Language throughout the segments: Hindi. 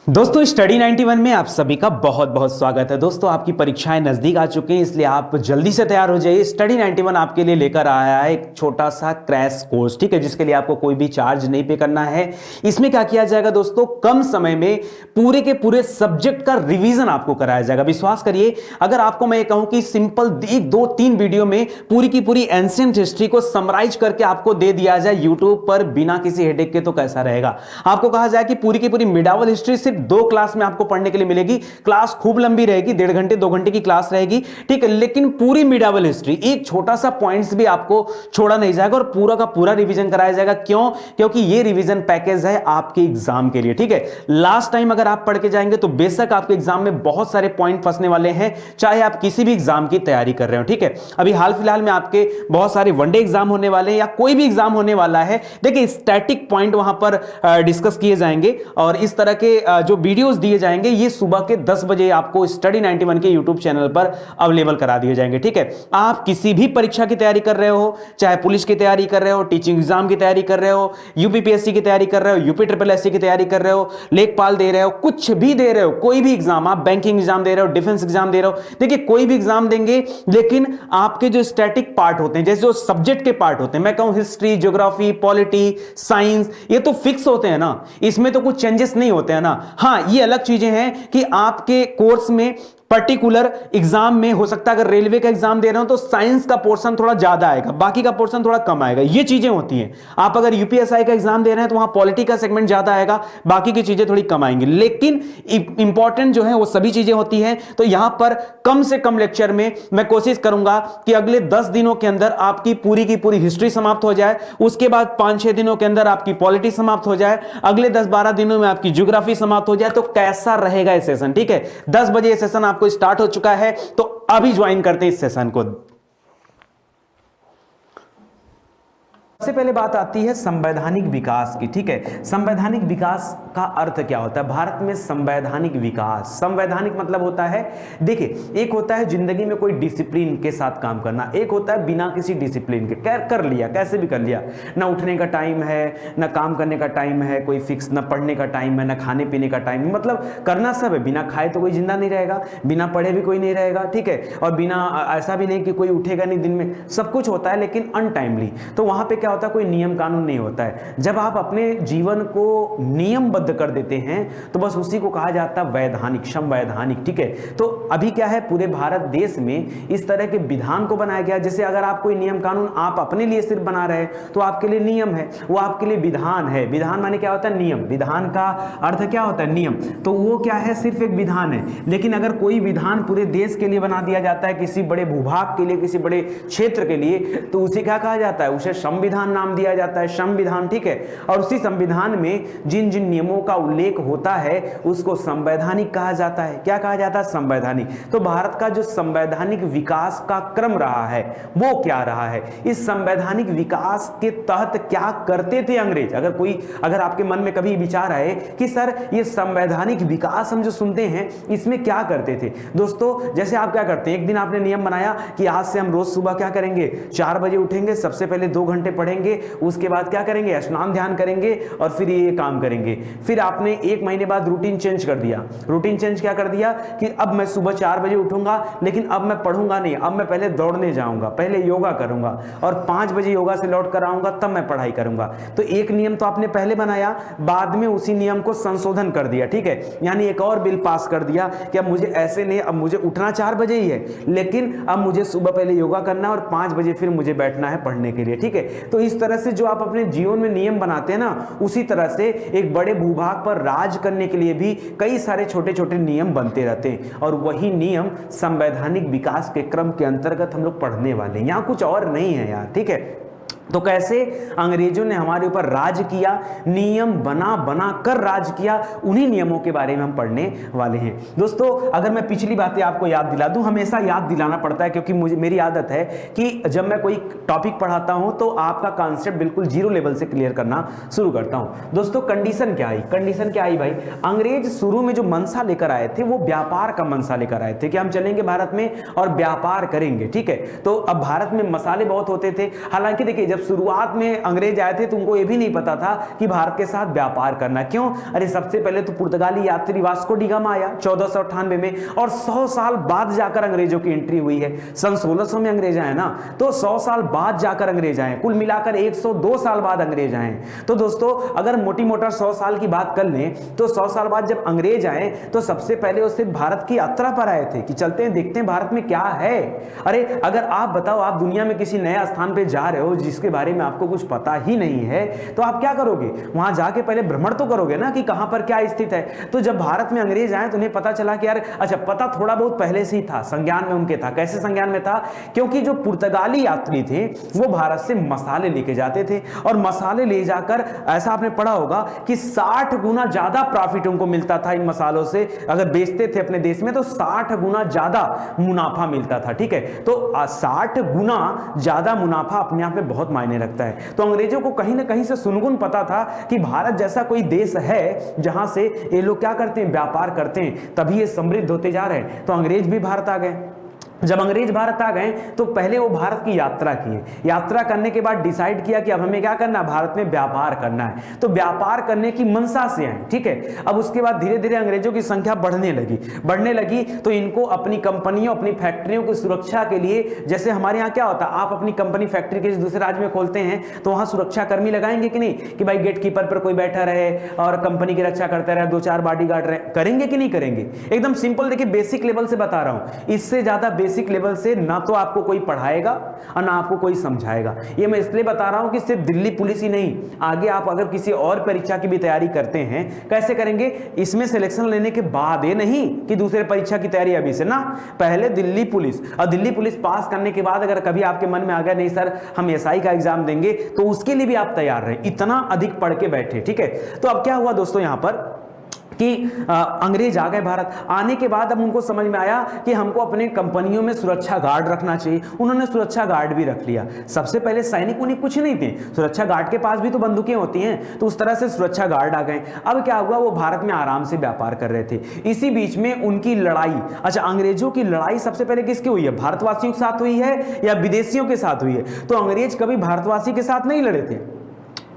दोस्तों स्टडी 91 में आप सभी का बहुत बहुत स्वागत है। दोस्तों आपकी परीक्षाएं नजदीक आ चुकी हैं, इसलिए आप जल्दी से तैयार हो जाइए। स्टडी 91 आपके लिए लेकर आया है एक छोटा सा क्रैश कोर्स, ठीक है, जिसके लिए आपको कोई भी चार्ज नहीं पे करना है। इसमें क्या किया जाएगा दोस्तों, कम समय में पूरे के पूरे सब्जेक्ट का रिवीजन आपको कराया जाएगा। विश्वास करिए, अगर आपको मैं कहूं कि सिंपल एक दो तीन वीडियो में पूरी की पूरी एंशिएंट हिस्ट्री को समराइज करके आपको दे दिया जाए यूट्यूब पर बिना किसी हेडेक के, तो कैसा रहेगा। आपको कहा जाए कि पूरी की पूरी मिडावल हिस्ट्री सिर्फ 2 क्लास में आपको पढ़ने के लिए मिलेगी। क्लास खूब लंबी रहेगी, 1.5 घंटे 2 घंटे की क्लास रहेगी, ठीक है, लेकिन पूरी मिडावल हिस्ट्री एक छोटा सा पॉइंट्स भी आपको छोड़ा नहीं जाएगा और पूरा का पूरा रिवीजन कराया जाएगा। क्यों? क्योंकि ये रिवीजन पैकेज है आपके एग्जाम के लिए, ठीक है। लास्ट टाइम अगर आप पढ़ के जाएंगे तो बेशक आपके एग्जाम में बहुत सारे पॉइंट फंसने वाले हैं, चाहे आप किसी भी एग्जाम की तैयारी कर रहे हो, ठीक है। अभी हाल फिलहाल में आपके बहुत सारे वनडे एग्जाम होने वाले हैं या कोई भी एग्जाम होने वाला है, देखिए स्टैटिक पॉइंट वहां पर डिस्कस किए जाएंगे और इस तरह के जो वीडियोस दिए जाएंगे ये सुबह के 10 बजे आपको स्टडी 91 के यूट्यूब चैनल पर अवेलेबल करा दिए जाएंगे, ठीक है। आप किसी भी परीक्षा की तैयारी कर रहे हो, चाहे पुलिस की तैयारी कर रहे हो, टीचिंग एग्जाम की तैयारी कर रहे हो, यूपीपीएससी की तैयारी कर रहे हो, यूपी ट्रिपल एससी की तैयारी कर रहे हो, लेखपाल दे रहे हो, कुछ भी दे रहे हो, कोई भी एग्जाम, आप बैंकिंग एग्जाम दे रहे हो, डिफेंस एग्जाम दे रहे हो, देखिए कोई भी एग्जाम देंगे, लेकिन आपके जो स्टैटिक पार्ट होते हैं, जैसे जो सब्जेक्ट के पार्ट होते हैं, मैं कहूं हिस्ट्री, ज्योग्राफी, पॉलिटी, साइंस, ये तो फिक्स होते हैं ना, इसमें तो कुछ चेंजेस नहीं होते हैं ना। हां, ये अलग चीजें हैं कि आपके कोर्स में पर्टिकुलर एग्जाम में हो सकता है, अगर रेलवे का एग्जाम दे रहे हो तो साइंस का पोर्शन थोड़ा ज्यादा आएगा, बाकी का पोर्शन थोड़ा कम आएगा, ये चीजें होती हैं। आप अगर यूपीएसआई का एग्जाम दे रहे हैं तो वहां पॉलिटी का सेगमेंट ज्यादा आएगा, बाकी की चीजें थोड़ी कम आएंगी, लेकिन इंपॉर्टेंट जो है वो सभी चीजें होती हैं। तो यहां पर कम से कम लेक्चर में मैं कोशिश करूंगा कि अगले 10 दिनों के अंदर आपकी पूरी की पूरी हिस्ट्री समाप्त हो जाए, उसके बाद 5-6 दिनों के अंदर आपकी पॉलिटी समाप्त हो जाए, अगले 10-12 दिनों में आपकी ज्योग्राफी समाप्त हो जाए। तो कैसा रहेगा ये सेशन, ठीक है। 10 बजे ये सेशन आपको स्टार्ट हो चुका है, तो अभी ज्वाइन करते हैं इस सेशन को। सबसे पहले बात आती है संवैधानिक विकास की, ठीक है। संवैधानिक विकास का अर्थ क्या होता है भारत में? संवैधानिक विकास, संवैधानिक मतलब होता है, देखिए एक होता है जिंदगी में कोई डिसिप्लिन के साथ काम करना, एक होता है बिना किसी डिसिप्लिन के कर लिया, कैसे भी कर लिया, ना उठने का टाइम है, ना काम करने का टाइम है कोई फिक्स, ना पढ़ने का टाइम है, ना खाने पीने का टाइम है, मतलब करना सब है। बिना खाए तो कोई जिंदा नहीं रहेगा, बिना पढ़े भी कोई नहीं रहेगा, ठीक है, और बिना ऐसा भी नहीं कि कोई उठेगा नहीं दिन में, सब कुछ होता है लेकिन अनटाइमली। तो वहां पे क्या होता है, कोई नियम कानून नहीं होता है। जब आप अपने जीवन को नियमबद्ध कर देते हैं तो बस उसी को कहा जाता है वैधानिक, संवैधानिक, ठीक है। तो अभी क्या है, पूरे भारत देश में इस तरह के विधान को बनाया गया, जैसे अगर आप कोई नियम कानून आप अपने लिए सिर्फ बना रहे हैं तो आपके लिए नियम है, वो आपके लिए विधान है। विधान माने क्या होता है? नियम। विधान का अर्थ क्या होता है? नियम। तो वो क्या है? सिर्फ एक विधान है। लेकिन अगर कोई विधान पूरे देश के लिए बना दिया जाता है, किसी बड़े भूभाग के लिए, किसी बड़े क्षेत्र के लिए, तो उसे क्या कहा जाता है? उसे संविधान नाम दिया जाता है, संविधान, ठीक है। और उसी संविधान में जिन जिन नियमों का उल्लेख होता है उसको संवैधानिक कहा जाता है। क्या कहा जाता है? संवैधानिक। तो भारत का जो संवैधानिक विकास का क्रम रहा है वो क्या रहा है? इस संवैधानिक विकास के तहत क्या करते थे अंग्रेज? अगर आपके मन में कभी विचार आए कि सर ये संवैधानिक विकास हम जो सुनते हैं इसमें क्या करते थे, दोस्तों जैसे आप क्या करते हैं, एक दिन आपने नियम बनाया कि आज से हम रोज सुबह क्या करेंगे, 4 बजे उठेंगे, सबसे पहले 2 घंटे पढ़ेंगे, उसके बाद क्या करेंगे, स्नान ध्यान करेंगे और फिर ये काम करेंगे। फिर आपने 1 महीने बाद रूटीन चेंज कर दिया। रूटीन चेंज क्या कर दिया कि अब मैं सुबह 4 बजे उठूंगा, लेकिन अब मैं पढ़ूंगा नहीं, अब मैं पहले दौड़ने जाऊंगा, पहले योगा करूंगा और 5 बजे योगा से लौट कर आऊंगा, तब मैं पढ़ाई करूंगा। तो एक नियम तो आपने पहले बनाया, बाद में उसी नियम को संशोधन कर दिया, ठीक है, यानी एक और बिल पास कर दिया कि अब मुझे ऐसे नहीं, अब मुझे उठना 4 बजे ही है, लेकिन अब मुझे सुबह पहले योगा करना है और 5 बजे फिर मुझे बैठना है पढ़ने के लिए, ठीक है। तो इस तरह से जो आप अपने जीवन में नियम बनाते हैं ना, उसी तरह से एक बड़े भूभाग पर राज करने के लिए भी कई सारे छोटे छोटे नियम बनते रहते हैं और वही नियम संवैधानिक विकास के क्रम के अंतर्गत हम लोग पढ़ने वाले हैं। यहां कुछ और नहीं है यार, ठीक है। तो कैसे अंग्रेजों ने हमारे ऊपर राज किया, नियम बना बना कर राज किया, उन्हीं नियमों के बारे में हम पढ़ने वाले हैं। दोस्तों अगर मैं पिछली बातें आपको याद दिला दूं, हमेशा याद दिलाना पड़ता है क्योंकि मेरी आदत है कि जब मैं कोई टॉपिक पढ़ाता हूं तो आपका कॉन्सेप्ट बिल्कुल 0 लेवल से क्लियर करना शुरू करता हूं। दोस्तों कंडीशन क्या आई? कंडीशन क्या आई भाई? अंग्रेज शुरू में जो मंशा लेकर आए थे वो व्यापार का मंशा लेकर आए थे कि हम चलेंगे भारत में और व्यापार करेंगे, ठीक है। तो अब भारत में मसाले बहुत होते थे, हालांकि देखिए जब शुरुआत में अंग्रेज आए थे तो उनको ये भी नहीं पता था कि भारत के साथ व्यापार करना। क्यों? अरे सबसे पहले तो पुर्तगाली यात्री वास्को डी गामा आया 1498 में, और 100 साल बाद जाकर अंग्रेजों की एंट्री हुई है। सन 1600 में अंग्रेज आए ना, तो 100 साल बाद जाकर अंग्रेज आए, कुल मिलाकर 102 साल बाद अंग्रेज आए। तो दोस्तों अगर मोटी मोटा 100 साल की बात कर लें तो 100 साल बाद जब अंग्रेज आए तो सबसे पहले वो सिर्फ भारत की यात्रा पर आए थे कि चलते हैं देखते हैं भारत में क्या है। अरे अगर आप बताओ, आप दुनिया में किसी नए स्थान पे जा रहे हो जिसके बारे में आपको कुछ पता ही नहीं है, तो आप क्या करोगे? वहां जाके पहले भ्रमण तो करोगे ना कि कहां पर क्या स्थित है। तो जब भारत में अंग्रेज आए तो उन्हें पता चला कि यार अच्छा, पता थोड़ा बहुत पहले से ही था, संज्ञान में उनके था। कैसे संज्ञान में था? क्योंकि जो पुर्तगाली यात्री थे वो भारत से मसाले लेके जाते थे, और मसाले ले जाकर ऐसा आपने पढ़ा होगा कि 60 गुना ज्यादा प्रॉफिट उनको मिलता था इन मसालों से। अगर बेचते थे अपने देश में तो 60 गुना ज्यादा मुनाफा मिलता था। ठीक है, तो 60 गुना ज्यादा मुनाफा अपने आप में बहुत मायने रखता है। तो अंग्रेजों को कहीं ना कहीं से सुनगुन पता था कि भारत जैसा कोई देश है जहां से ये लोग क्या करते हैं, व्यापार करते हैं, तभी ये समृद्ध होते जा रहे हैं। तो अंग्रेज भी भारत आ गए। जब अंग्रेज भारत आ गए तो पहले वो भारत की यात्रा किए। यात्रा करने के बाद डिसाइड किया कि अब हमें क्या करना है, भारत में व्यापार करना है। तो व्यापार करने की मनसा से आए। ठीक है, अब उसके बाद धीरे धीरे अंग्रेजों की संख्या बढ़ने लगी तो इनको अपनी कंपनियों, अपनी फैक्ट्रियों की सुरक्षा के लिए, जैसे हमारे यहाँ क्या होता है, आप अपनी कंपनी फैक्ट्री के दूसरे राज्य में खोलते हैं तो वहां सुरक्षा कर्मी लगाएंगे कि नहीं, कि भाई गेट कीपर पर कोई बैठा रहे और कंपनी की रक्षा करता रहे, 2-4 बॉडीगार्ड रहे, करेंगे कि नहीं करेंगे? एकदम सिंपल, देखिए बेसिक लेवल से बता रहा हूं, इससे ज्यादा बेसिक लेवल से ना तो आपको कोई पढ़ाएगा और ना आपको कोई समझाएगा। ये मैं इसलिए बता रहा हूं कि सिर्फ दिल्ली पुलिस ही नहीं, आगे आप अगर किसी और परीक्षा की भी तैयारी करते हैं, कैसे करेंगे? इसमें सिलेक्शन लेने के बाद, ये नहीं कि दूसरे परीक्षा की तैयारी अभी से ना, पहले दिल्ली पुलिस, और दिल्ली पुलिस पास करने के बाद अगर कभी आपके मन में आ गया नहीं सर हम एसआई का एग्जाम देंगे, तो उसके लिए भी आप तैयार रहे, इतना अधिक पढ़ के बैठे। ठीक है, तो अब क्या हुआ दोस्तों यहां पर कि अंग्रेज आ गए भारत। आने के बाद अब उनको समझ में आया कि हमको अपने कंपनियों में सुरक्षा गार्ड रखना चाहिए। उन्होंने सुरक्षा गार्ड भी रख लिया। सबसे पहले सैनिक उन्हें कुछ नहीं थे, सुरक्षा गार्ड के पास भी तो बंदूकें होती हैं, तो उस तरह से सुरक्षा गार्ड आ गए। अब क्या हुआ, वो भारत में आराम से व्यापार कर रहे थे। इसी बीच में उनकी लड़ाई, अच्छा अंग्रेजों की लड़ाई सबसे पहले किसकी हुई है? भारतवासियों के साथ हुई है या विदेशियों के साथ हुई है? तो अंग्रेज कभी भारतवासी के साथ नहीं लड़े थे।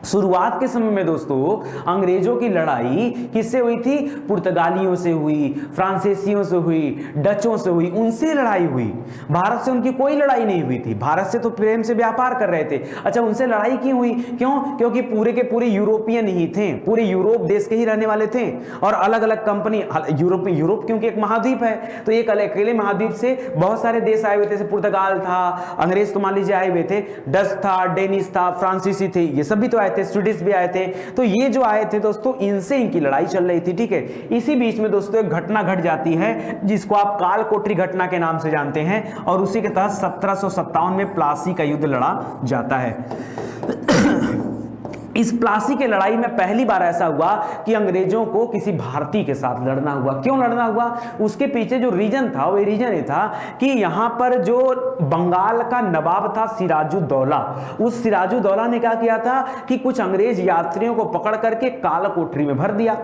शुरुआत के समय में दोस्तों अंग्रेजों की लड़ाई किससे हुई थी? पुर्तगालियों से हुई, फ्रांसीसियों से हुई, डचों से हुई, उनसे लड़ाई हुई। भारत से उनकी कोई लड़ाई नहीं हुई थी, भारत से तो प्रेम से व्यापार कर रहे थे। अच्छा, उनसे लड़ाई क्यों हुई? क्यों? क्योंकि पूरे के पूरे यूरोपियन ही थे, पूरे यूरोप देश के ही रहने वाले थे, और अलग अलग कंपनी, यूरोप क्योंकि एक महाद्वीप है, तो एक अकेले महाद्वीप से बहुत सारे देश आए हुए थे, जैसे पुर्तगाल था, अंग्रेज तो मान लीजिए आए हुए थे, डच था, डेनिश था, फ्रांसीसी थे, ये सब भी तो आए थे, स्वीडिश भी आए थे। तो ये जो आए थे दोस्तों, इनसे इनकी लड़ाई चल रही थी। ठीक है, इसी बीच में दोस्तों एक घटना घट जाती है जिसको आप काल कोठरी घटना के नाम से जानते हैं, और उसी के तहत 1757 में प्लासी का युद्ध लड़ा जाता है। इस प्लासी के लड़ाई में पहली बार ऐसा हुआ कि अंग्रेजों को किसी भारतीय के साथ लड़ना हुआ। क्यों लड़ना हुआ? उसके पीछे जो रीजन था वो रीजन ये था कि यहां पर जो बंगाल का नवाब था सिराजुद्दौला, उस सिराजुद्दौला ने क्या किया था कि कुछ अंग्रेज यात्रियों को पकड़ करके काल कोठरी में भर दिया।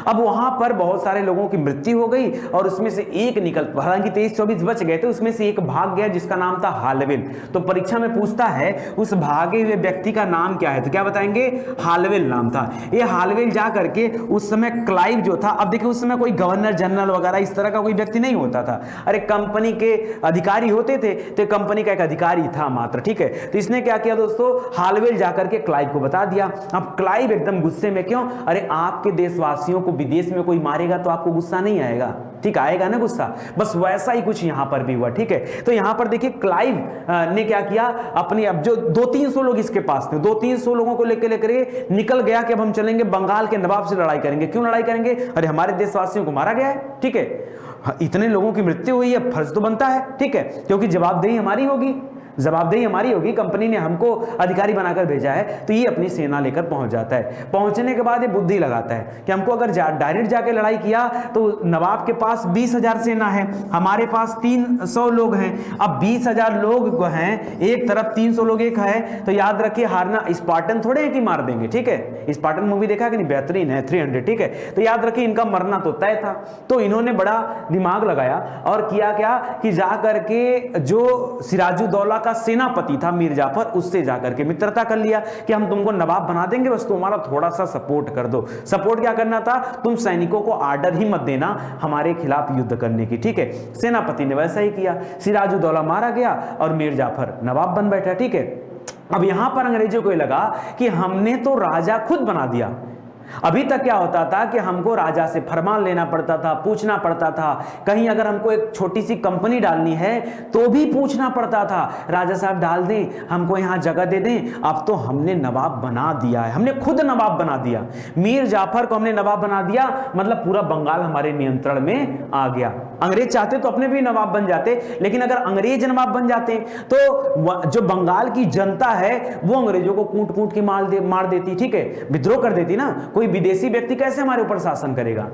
अब वहां पर बहुत सारे लोगों की मृत्यु हो गई, और उसमें से एक निकल, हालांकि 23-24 बच गए थे, उसमें से एक भाग गया जिसका नाम था हालवेल। तो परीक्षा में पूछता है उस भागे हुए व्यक्ति का नाम क्या है, तो क्या बताएंगे? हालवेल नाम था। ये हालवेल जा करके उस समय क्लाइव जो था, अब देखिए उस समय कोई गवर्नर जनरल वगैरह इस तरह का कोई व्यक्ति नहीं होता था, अरे कंपनी के अधिकारी होते थे, तो कंपनी का एक अधिकारी था मात्र। ठीक है, तो इसने क्या किया दोस्तों, हालवेल जाकर के क्लाइव को बता दिया। अब क्लाइव एकदम गुस्से में, क्यों? अरे आपके देशवासियों को विदेश में कोई मारेगा तो आपको गुस्सा नहीं आएगा? ठीक आएगा ना गुस्सा। बस वैसा ही कुछ यहां पर भी हुआ। ठीक है, तो यहां पर देखिए क्लाइव ने क्या किया, अपने अब जो 200-300 लोग इसके पास थे, 200-300 लोगों को लेकर निकल गया कि अब हम चलेंगे बंगाल के नवाब से लड़ाई करेंगे। क्यों लड़ाई करेंगे? अरे हमारे देशवासियों को मारा गया है। ठीक है, इतने लोगों की मृत्यु हुई है, फर्ज तो बनता है। ठीक है, क्योंकि जवाबदेही हमारी होगी, जवाबदेही हमारी होगी, कंपनी ने हमको अधिकारी बनाकर भेजा है, तो ये अपनी सेना लेकर पहुंच जाता है। पहुंचने के बाद ये बुद्धि लगाता है कि हमको अगर डायरेक्ट जाके लड़ाई किया तो नवाब के पास 20,000 सेना है, हमारे पास 300 लोग हैं। अब 20,000 लोग हैं एक तरफ, 300 लोग एक है, तो याद रखिए हारना स्पार्टन थोड़े हैं कि मार देंगे। ठीक है, स्पार्टन मूवी देखा कि नहीं, बेहतरीन है, 300। ठीक है, तो याद रखिए इनका मरना तो तय था। तो इन्होंने बड़ा दिमाग लगाया और किया क्या कि जा करके जो सिराजुद्दौला था, सेनापति था मीर जाफर, उससे जाकर के मित्रता कर लिया कि हम तुमको नवाब बना देंगे, बस तुम हमारा थोड़ा सा सपोर्ट कर दो। सपोर्ट क्या करना था, तुम सैनिकों को आर्डर ही मत देना हमारे खिलाफ युद्ध करने की, ठीक है। सेनापति ने वैसा ही किया, सिराजुद्दौला मारा गया और मीर जाफर नवाब बन बैठा, ठीक है। अब यहां पर अंग्रेजों को लगा कि हमने तो राजा खुद बना दिया। अभी तक क्या होता था कि हमको राजा से फरमान लेना पड़ता था, पूछना पड़ता था, कहीं अगर हमको एक छोटी सी कंपनी डालनी है तो भी पूछना पड़ता था, राजा साहब डाल दें, हमको यहाँ जगह दे दें। अब तो हमने नवाब बना दिया है, हमने खुद नवाब बना दिया, मीर जाफर को हमने नवाब बना दिया, मतलब पूरा बंगाल हमारे नियंत्रण में आ गया। अंग्रेज चाहते तो अपने भी नवाब बन जाते, लेकिन अगर अंग्रेज नवाब बन जाते तो जो बंगाल की जनता है वो अंग्रेजों को कूट कूट के मार देती, ठीक है, विद्रोह कर देती ना। कोई विदेशी व्यक्ति कैसे हमारे ऊपर शासन करेगा?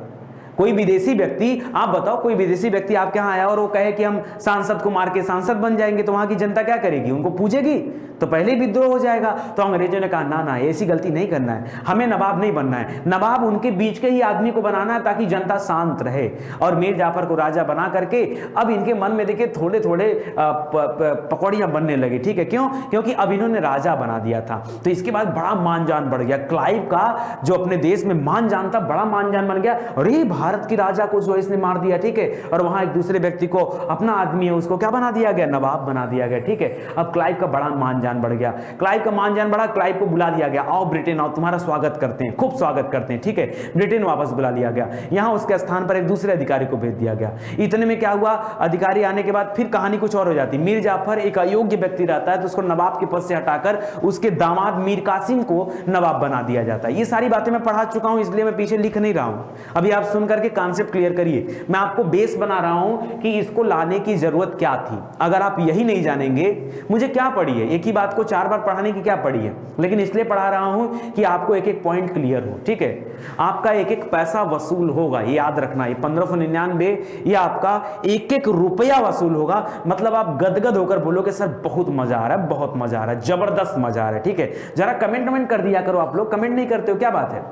कोई विदेशी व्यक्ति, आप बताओ, कोई विदेशी व्यक्ति आपके यहाँ आया और वो कहे कि हम सांसद को मार के सांसद बन जाएंगे, तो वहां की जनता क्या करेगी? उनको पूजेगी, तो पहले ही विद्रोह हो जाएगा। तो अंग्रेजों ने कहा ना ना, ऐसी गलती नहीं करना है, हमें नवाब नहीं बनना है, नवाब उनके बीच के ही आदमी को बनाना है ताकि जनता शांत रहे। और मीर जाफर को राजा बना करके अब इनके मन में देखिए थोड़े थोड़े पकौड़ियां बनने लगी, ठीक है। क्यों? क्योंकि अब इन्होंने राजा बना दिया था। तो इसके बाद बड़ा मानजान बढ़ गया, क्लाइव का जो अपने देश में मानजान था, बड़ा मानजान बन गया। अरे भारत की राजा को जो इसने मार दिया, ठीक है, और वहां एक दूसरे व्यक्ति को, अपना आदमी है, उसको क्या बना दिया गया? नवाब बना दिया गया, ठीक है। अब क्लाइव का बड़ा मानजान बढ़ गया, क्लाइव का मानजान बढ़ा, क्लाइव को बुला लिया गया, आओ ब्रिटेन आओ, तुम्हारा स्वागत करते हैं, खूब स्वागत करते हैं, ठीक है। ब्रिटेन वापस बुला लिया गया, यहां उसके स्थान पर एक दूसरे अधिकारी को भेज दिया गया। इतने में क्या हुआ, अधिकारी आने के बाद फिर कहानी कुछ और हो जाती। मीर जाफर एक अयोग्य व्यक्ति रहता है तो उसको नवाब के पद से हटाकर उसके दामाद मीर कासिम को नवाब बना दिया जाता है। ये सारी बातें मैं पढ़ा चुका हूं, इसलिए मैं पीछे लिख नहीं रहा हूं, अभी आप सुन करके कॉन्सेप्ट क्लियर करिए। मैं आपको बेस बना रहा हूं कि इसको लाने की जरूरत क्या थी। अगर आप यही नहीं जानेंगे, मुझे क्या पढ़ी है, एक ही बात को 4 बार पढ़ाने की क्या पढ़ी है, लेकिन इसलिए पढ़ा रहा हूं कि आपको एक एक पॉइंट क्लियर हो, ठीक है। आपका एक एक पैसा वसूल होगा, ये याद रखना। ये 1599 ये आपका एक एक रुपया वसूल होगा। मतलब आप गदगद होकर बोलोगे सर बहुत मजा आ रहा है, बहुत मजा आ रहा है, जबरदस्त मजा आ रहा है, ठीक है। जरा कमेंट कर दिया करो, आप लोग कमेंट नहीं करते हो, क्या बात है?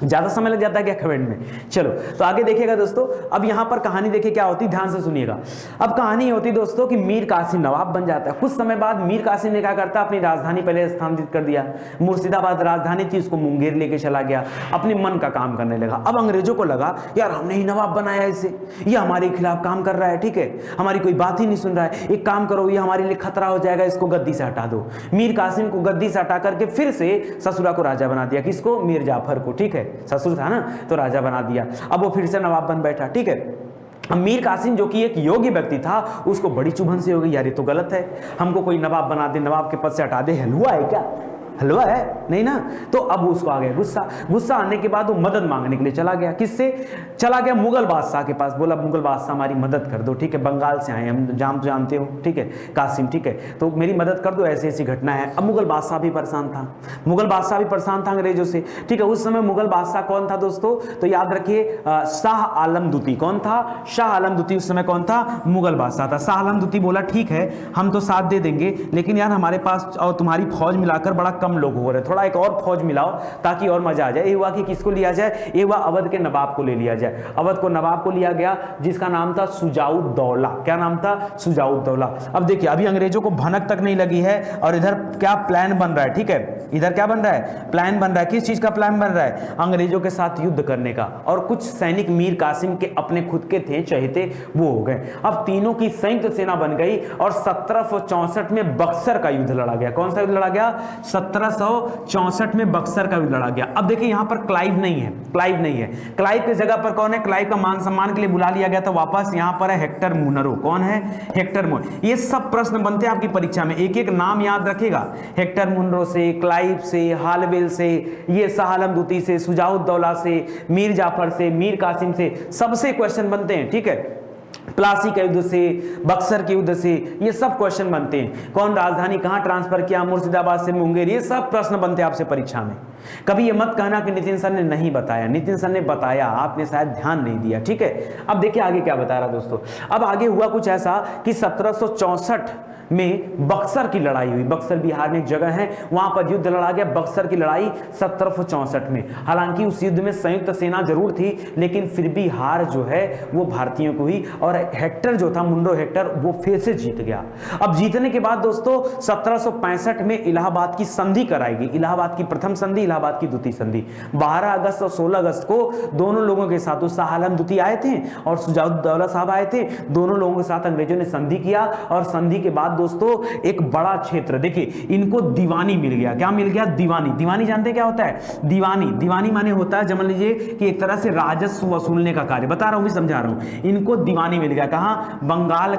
ज्यादा समय लग जाता है क्या कमेंट में? चलो तो आगे देखिएगा दोस्तों। अब यहां पर कहानी देखिए क्या होती, ध्यान से सुनिएगा। अब कहानी होती दोस्तों कि मीर कासिम नवाब बन जाता है। कुछ समय बाद मीर कासिम ने क्या करता, अपनी राजधानी पहले स्थानांतरित कर दिया। मुर्शिदाबाद राजधानी थी, उसको मुंगेर लेके चला गया, अपने मन का काम करने लगा। अब अंग्रेजों को लगा यार हमने ही नवाब बनाया इसे, ये हमारे खिलाफ काम कर रहा है, ठीक है, हमारी कोई बात ही नहीं सुन रहा है, एक काम करो, ये हमारे लिए खतरा हो जाएगा, इसको गद्दी से हटा दो। मीर कासिम को गद्दी से हटा करके फिर से ससुरा को राजा बना दिया। किसको? मीर जाफर को, ठीक है, ससुर था ना, तो राजा बना दिया। अब वो फिर से नवाब बन बैठा, ठीक है। अब मीर कासिम जो कि एक योग्य व्यक्ति था, उसको बड़ी चुभन से हो गई, यार ये तो गलत है, हमको कोई नवाब बना दे, नवाब के पद से हटा दे, हलवा है क्या? हलवा है नहीं ना। तो अब उसको आ गया गुस्सा। गुस्सा आने के बाद वो मदद मांगने के लिए चला गया। किससे चला गया? मुगल बादशाह के पास। बोला मुगल बादशाह हमारी मदद कर दो, ठीक है, बंगाल से आए हम, जानते हो, ठीक है, कासिम, ठीक है, तो मेरी मदद कर दो, ऐसी ऐसी घटना है। अब मुगल बादशाह भी परेशान था, मुगल बादशाह भी परेशान था अंग्रेजों से, ठीक है। उस समय मुगल बादशाह कौन था दोस्तों? तो याद रखिए शाह आलम द्वितीय। कौन था? शाह आलम द्वितीय। उस समय कौन था? मुगल बादशाह था। शाह आलम द्वितीय बोला ठीक है हम तो साथ दे देंगे, लेकिन यार हमारे पास और तुम्हारी फौज मिलाकर बड़ा कम लोग हो रहे, थोड़ा एक और फौज मिलाओ ताकि और मजा आ जाए। ये हुआ कि किसको लिया जाए? ये हुआ अवध के नवाब को ले लिया जाए। अवध को नवाब को लिया गया जिसका नाम था शुजाउद्दौला। क्या नाम था? शुजाउद्दौला। अब देखिए अभी अंग्रेजों को भनक तक नहीं लगी है और इधर क्या प्लान बन रहा है, ठीक है, इधर क्या बन रहा है? प्लान बन रहा है। किस चीज का प्लान बन रहा है? अंग्रेजों के साथ युद्ध करने का। और कुछ सैनिक मीर कासिम के अपने खुद के थे, चहेते, वो हो गए। अब तीनों की संयुक्त सेना बन गई और 1764 में बक्सर का युद्ध लड़ा गया। कौन सा युद्ध लड़ा गया? 1764 में बक्सर का युद्ध लड़ा गया। अब देखिए यहां पर क्लाइव नहीं है, क्लाइव नहीं है। क्लाइव की जगह पर कौन है? क्लाइव का मान सम्मान के लिए बुला लिया गया था वापस, यहां पर है हेक्टर मुनरो। कौन है? Hector Munro. ये सब प्रश्न बनते हैं आपकी परीक्षा में, एक एक नाम याद रखेगा। हेक्टर मुनरो से, क्लाइव से, हालवेल से, ये शाह आलम द्वितीय से, शुजाउद्दौला से, मीर जाफर से, मीर कासिम से, सबसे क्वेश्चन बनते हैं, ठीक है। प्लासी के युद्ध से, बक्सर के युद्ध से, ये सब क्वेश्चन बनते हैं। कौन राजधानी कहां ट्रांसफर किया? मुर्शिदाबाद से मुंगेर। ये सब प्रश्न बनते हैं आपसे परीक्षा में। कभी ये मत कहना कि नितिन सर ने नहीं बताया, नितिन सर ने बताया, आपने शायद ध्यान नहीं दिया। ठीक है, अब देखिए आगे क्या बता रहा दोस्तों। अब आगे हुआ कुछ ऐसा कि 1764 में बक्सर की लड़ाई हुई। बक्सर बिहार में एक जगह है, वहां पर युद्ध लड़ा गया, बक्सर की लड़ाई 1764 में। हालांकि उस युद्ध में संयुक्त सेना जरूर थी, लेकिन फिर भी हार जो है वो भारतीयों को हुई, और हेक्टर जो था, मुंडो हेक्टर, वो फिर से जीत गया। अब जीतने के बाद दोस्तों 1765 में इलाहाबाद की संधि कराई गई। इलाहाबाद की प्रथम संधि, इलाहाबाद की द्वितीय संधि। 12 अगस्त और 16 अगस्त को दोनों लोगों के साथ, शाह आलम द्वितीय आए थे और सुजाउद्दौला साहब आए थे, दोनों लोगों के साथ अंग्रेजों ने संधि किया। और संधि के बाद दोस्तों एक बड़ा क्षेत्र, देखिए इनको दीवानी मिल गया। क्या मिल गया? दीवानी। दीवानी जानते क्या होता है? दीवानी, दीवानी माने होता है, समझ लीजिए कि एक तरह से राजस्व वसूलने का कार्य, बता रहा हूं, समझा रहा हूं। इनको दीवानी मिल गया। कहां? बंगाल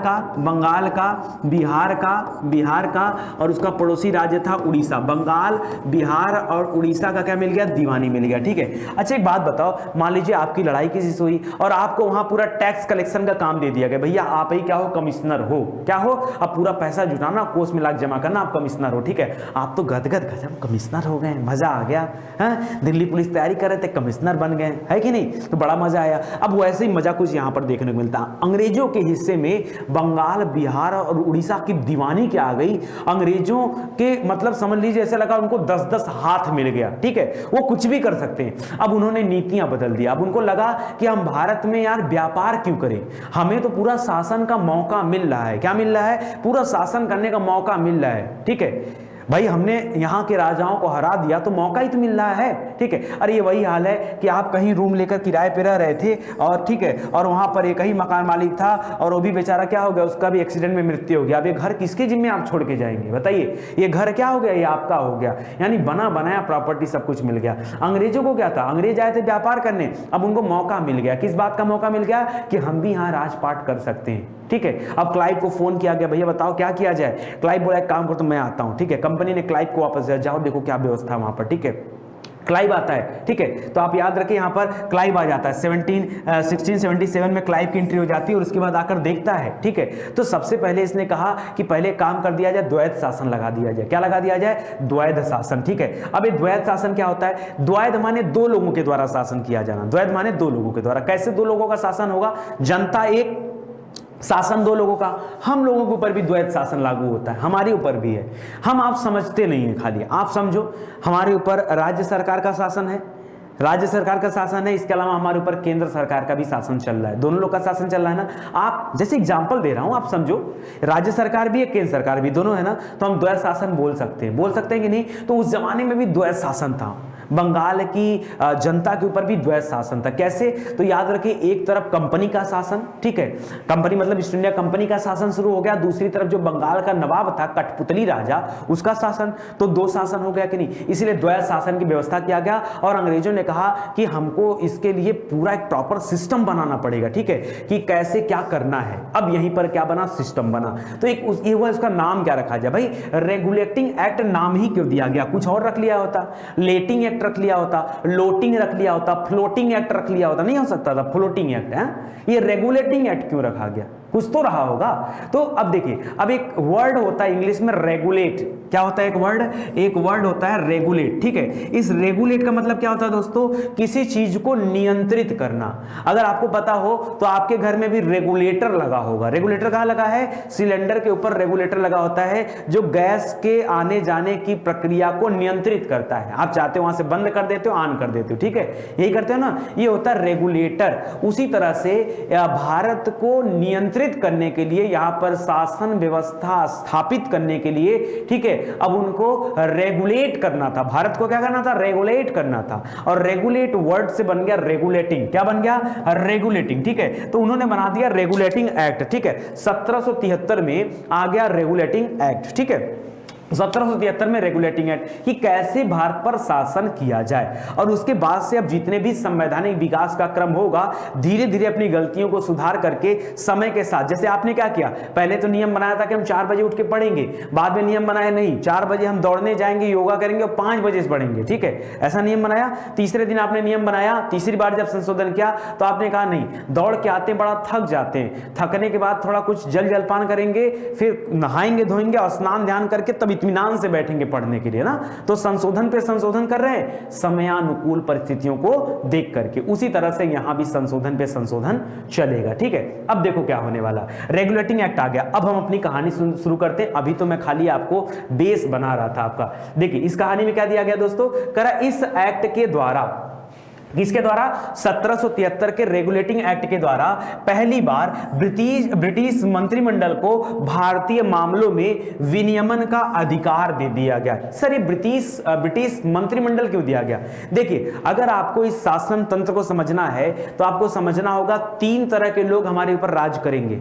का, बिहार का और उसका पड़ोसी राज्य था उड़ीसा। बंगाल, बिहार और उड़ीसा का क्या मिल गया? दीवानी मिल गया। ठीक है, अच्छा एक बात बताओ, मान लीजिए आपकी लड़ाई किसी से हुई और आपको वहां पूरा टैक्स कलेक्शन का काम दे दिया गया, भैया आप ही क्या हो? कमिश्नर हो। क्या हो? अब पूरा पैसा जुटाना, कोष में लाख जमा करना, आप कमिश्नर हो। ठीक है, आप तो गदगद गजब कमिश्नर हो गए, मजा आ गया है। दिल्ली पुलिस तैयारी कर रहे थे, कमिश्नर बन गए, है कि नहीं? तो बड़ा मजा आया। अब वैसे ही मजा कुछ यहां पर देखने को मिलता। अंग्रेजों के हिस्से में बंगाल, बिहार और उड़ीसा की दीवानी क्या आ गई। अंग्रेजों के मतलब समझ लीजिए ऐसा लगा उनको 10-10 हाथ मिल गया। ठीक है, वो कुछ भी कर सकते हैं। अब उन्होंने नीतियां बदल दिया। अब उनको लगा कि हम भारत में यार व्यापार क्यों करें, हमें तो पूरा शासन का मौका मिल रहा है। क्या मिल रहा है? पूरा शासन करने का मौका मिल रहा है। ठीक है भाई, हमने यहाँ के राजाओं को हरा दिया तो मौका ही तो मिल रहा है। ठीक है, अरे ये वही हाल है कि आप कहीं रूम लेकर किराए पे रह रहे थे और ठीक है, और वहां पर एक ही मकान मालिक था और वो भी बेचारा क्या हो गया, उसका भी एक्सीडेंट में मृत्यु हो गया। अब ये घर किसके जिम्मे आप छोड़ के जाएंगे बताइए? ये घर क्या हो गया? ये आपका हो गया, यानी बना बनाया प्रॉपर्टी सब कुछ मिल गया। अंग्रेजों को क्या था? अंग्रेज आए थे व्यापार करने, अब उनको मौका मिल गया। किस बात का मौका मिल गया? कि हम भी यहाँ राजपाट कर सकते हैं। ठीक है, अब क्लाइव को फोन किया गया, भैया बताओ क्या किया जाए। क्लाइव बोला एक काम करो तो मैं आता हूं। ठीक है, कंपनी ने क्लाइव को वापस दिया, जाओ देखो क्या व्यवस्था है वहां पर। ठीक है, क्लाइव आता है। ठीक है, तो आप याद रखिए यहां पर क्लाइव आ जाता है। 1677 में क्लाइव की एंट्री हो जाती है और उसके बाद आकर देखता है। ठीक है, तो सबसे पहले इसने कहा कि पहले काम कर दिया जाए, द्वैध शासन लगा दिया जाए। क्या लगा दिया जाए? द्वैध शासन। ठीक है, अब ये द्वैध शासन क्या होता है? द्वैध माने दो लोगों के द्वारा शासन किया जाना। द्वैध माने दो लोगों के द्वारा। कैसे दो लोगों का शासन होगा? जनता एक, शासन दो लोगों का। हम लोगों के ऊपर भी द्वैध शासन लागू होता है, हमारे ऊपर भी है। हम आप समझते नहीं है, खाली आप समझो हमारे ऊपर राज्य सरकार का शासन है, राज्य सरकार का शासन है, इसके अलावा हमारे ऊपर केंद्र सरकार का भी शासन चल रहा है। दोनों लोग का शासन चल रहा है ना। आप जैसे एग्जांपल दे रहा हूं, आप समझो राज्य सरकार भी है, केंद्र सरकार भी, दोनों है ना, तो हम द्वैध शासन बोल सकते हैं कि नहीं? तो उस जमाने में भी द्वैध शासन था। बंगाल की जनता के ऊपर भी द्वैध शासन था। कैसे? तो याद रखिए, एक तरफ कंपनी का शासन, ठीक है, कंपनी मतलब ईस्ट इंडिया कंपनी का शासन शुरू हो गया, दूसरी तरफ जो बंगाल का नवाब था, कठपुतली राजा, उसका शासन। तो दो शासन हो गया कि नहीं? इसलिए द्वैध शासन की व्यवस्था किया गया और अंग्रेजों ने कहा कि हमको इसके लिए पूरा एक प्रॉपर सिस्टम बनाना पड़ेगा। ठीक है, कि कैसे क्या करना है। अब यहीं पर क्या बना? सिस्टम बना। तो एक ये हुआ, इसका नाम क्या रखा जाए भाई? रेगुलेटिंग एक्ट नाम ही क्यों दिया गया? कुछ और रख लिया होता, लेटिंग एक्ट रख लिया होता, लोटिंग रख लिया होता, फ्लोटिंग एक्ट रख लिया होता, नहीं हो सकता था फ्लोटिंग एक्ट है? ये रेगुलेटिंग एक्ट क्यों रखा गया? कुछ तो रहा होगा। तो अब देखिए, अब एक वर्ड होता है इंग्लिश में रेगुलेट। क्या होता है? एक वर्ड होता है रेगुलेट। ठीक है, इस रेगुलेट का मतलब क्या होता है दोस्तों? किसी चीज को नियंत्रित करना। अगर आपको पता हो तो आपके घर में भी रेगुलेटर लगा होगा। रेगुलेटर कहां लगा है? सिलेंडर के ऊपर रेगुलेटर लगा होता है, जो गैस के आने जाने की प्रक्रिया को नियंत्रित करता है। आप चाहते हो वहां से बंद कर देते हो, ऑन कर देते हो। ठीक है, यही करते हो ना, ये होता है रेगुलेटर। उसी तरह से भारत को नियंत्रित करने के लिए, यहां पर शासन व्यवस्था स्थापित करने के लिए, ठीक है, अब उनको रेगुलेट करना था। भारत को क्या करना था? रेगुलेट करना था। और रेगुलेट वर्ड से बन गया रेगुलेटिंग। क्या बन गया? रेगुलेटिंग। ठीक है, तो उन्होंने बना दिया रेगुलेटिंग एक्ट। ठीक है, 1773 में आ गया रेगुलेटिंग एक्ट। ठीक है, 1773 में रेगुलेटिंग एक्ट कि कैसे भारत पर शासन किया जाए। और उसके बाद से अब जितने भी संवैधानिक विकास का क्रम होगा, धीरे धीरे अपनी गलतियों को सुधार करके समय के साथ, जैसे आपने क्या किया, पहले तो नियम बनाया था कि हम 4 बजे उठ के पढ़ेंगे, बाद में नियम बनाया नहीं 4 बजे हम दौड़ने जाएंगे, योगा करेंगे और 5 बजे से पढ़ेंगे। ठीक है, ऐसा नियम बनाया। तीसरे दिन आपने नियम बनाया, तीसरी बार जब संशोधन किया तो आपने कहा नहीं, दौड़ के आते बड़ा थक जाते हैं, थकने के बाद थोड़ा कुछ जल जलपान करेंगे, फिर नहाएंगे धोएंगे और स्नान ध्यान करके तभी इत्मीनान से बैठेंगे पढ़ने के लिए ना, तो संशोधन पे संशोधन कर रहे हैं समयानुकूल परिस्थितियों को देख करके। उसी तरह से यहां भी संशोधन पे संशोधन चलेगा, ठीक है। अब देखो क्या होने वाला, रेगुलेटिंग एक्ट आ गया। अब हम अपनी कहानी शुरू करते हैं। अभी तो मैं खाली आपको बेस बना रहा था आपका। देखिए इस कहानी में क्या दिया गया दोस्तों, करा इस एक्ट के द्वारा, किसके द्वारा, 1773 के रेगुलेटिंग एक्ट के द्वारा पहली बार ब्रिटिश मंत्रिमंडल को भारतीय मामलों में विनियमन का अधिकार दे दिया गया। सर ये ब्रिटिश मंत्रिमंडल क्यों दिया गया? देखिए अगर आपको इस शासन तंत्र को समझना है तो आपको समझना होगा 3 तरह के लोग हमारे ऊपर राज करेंगे,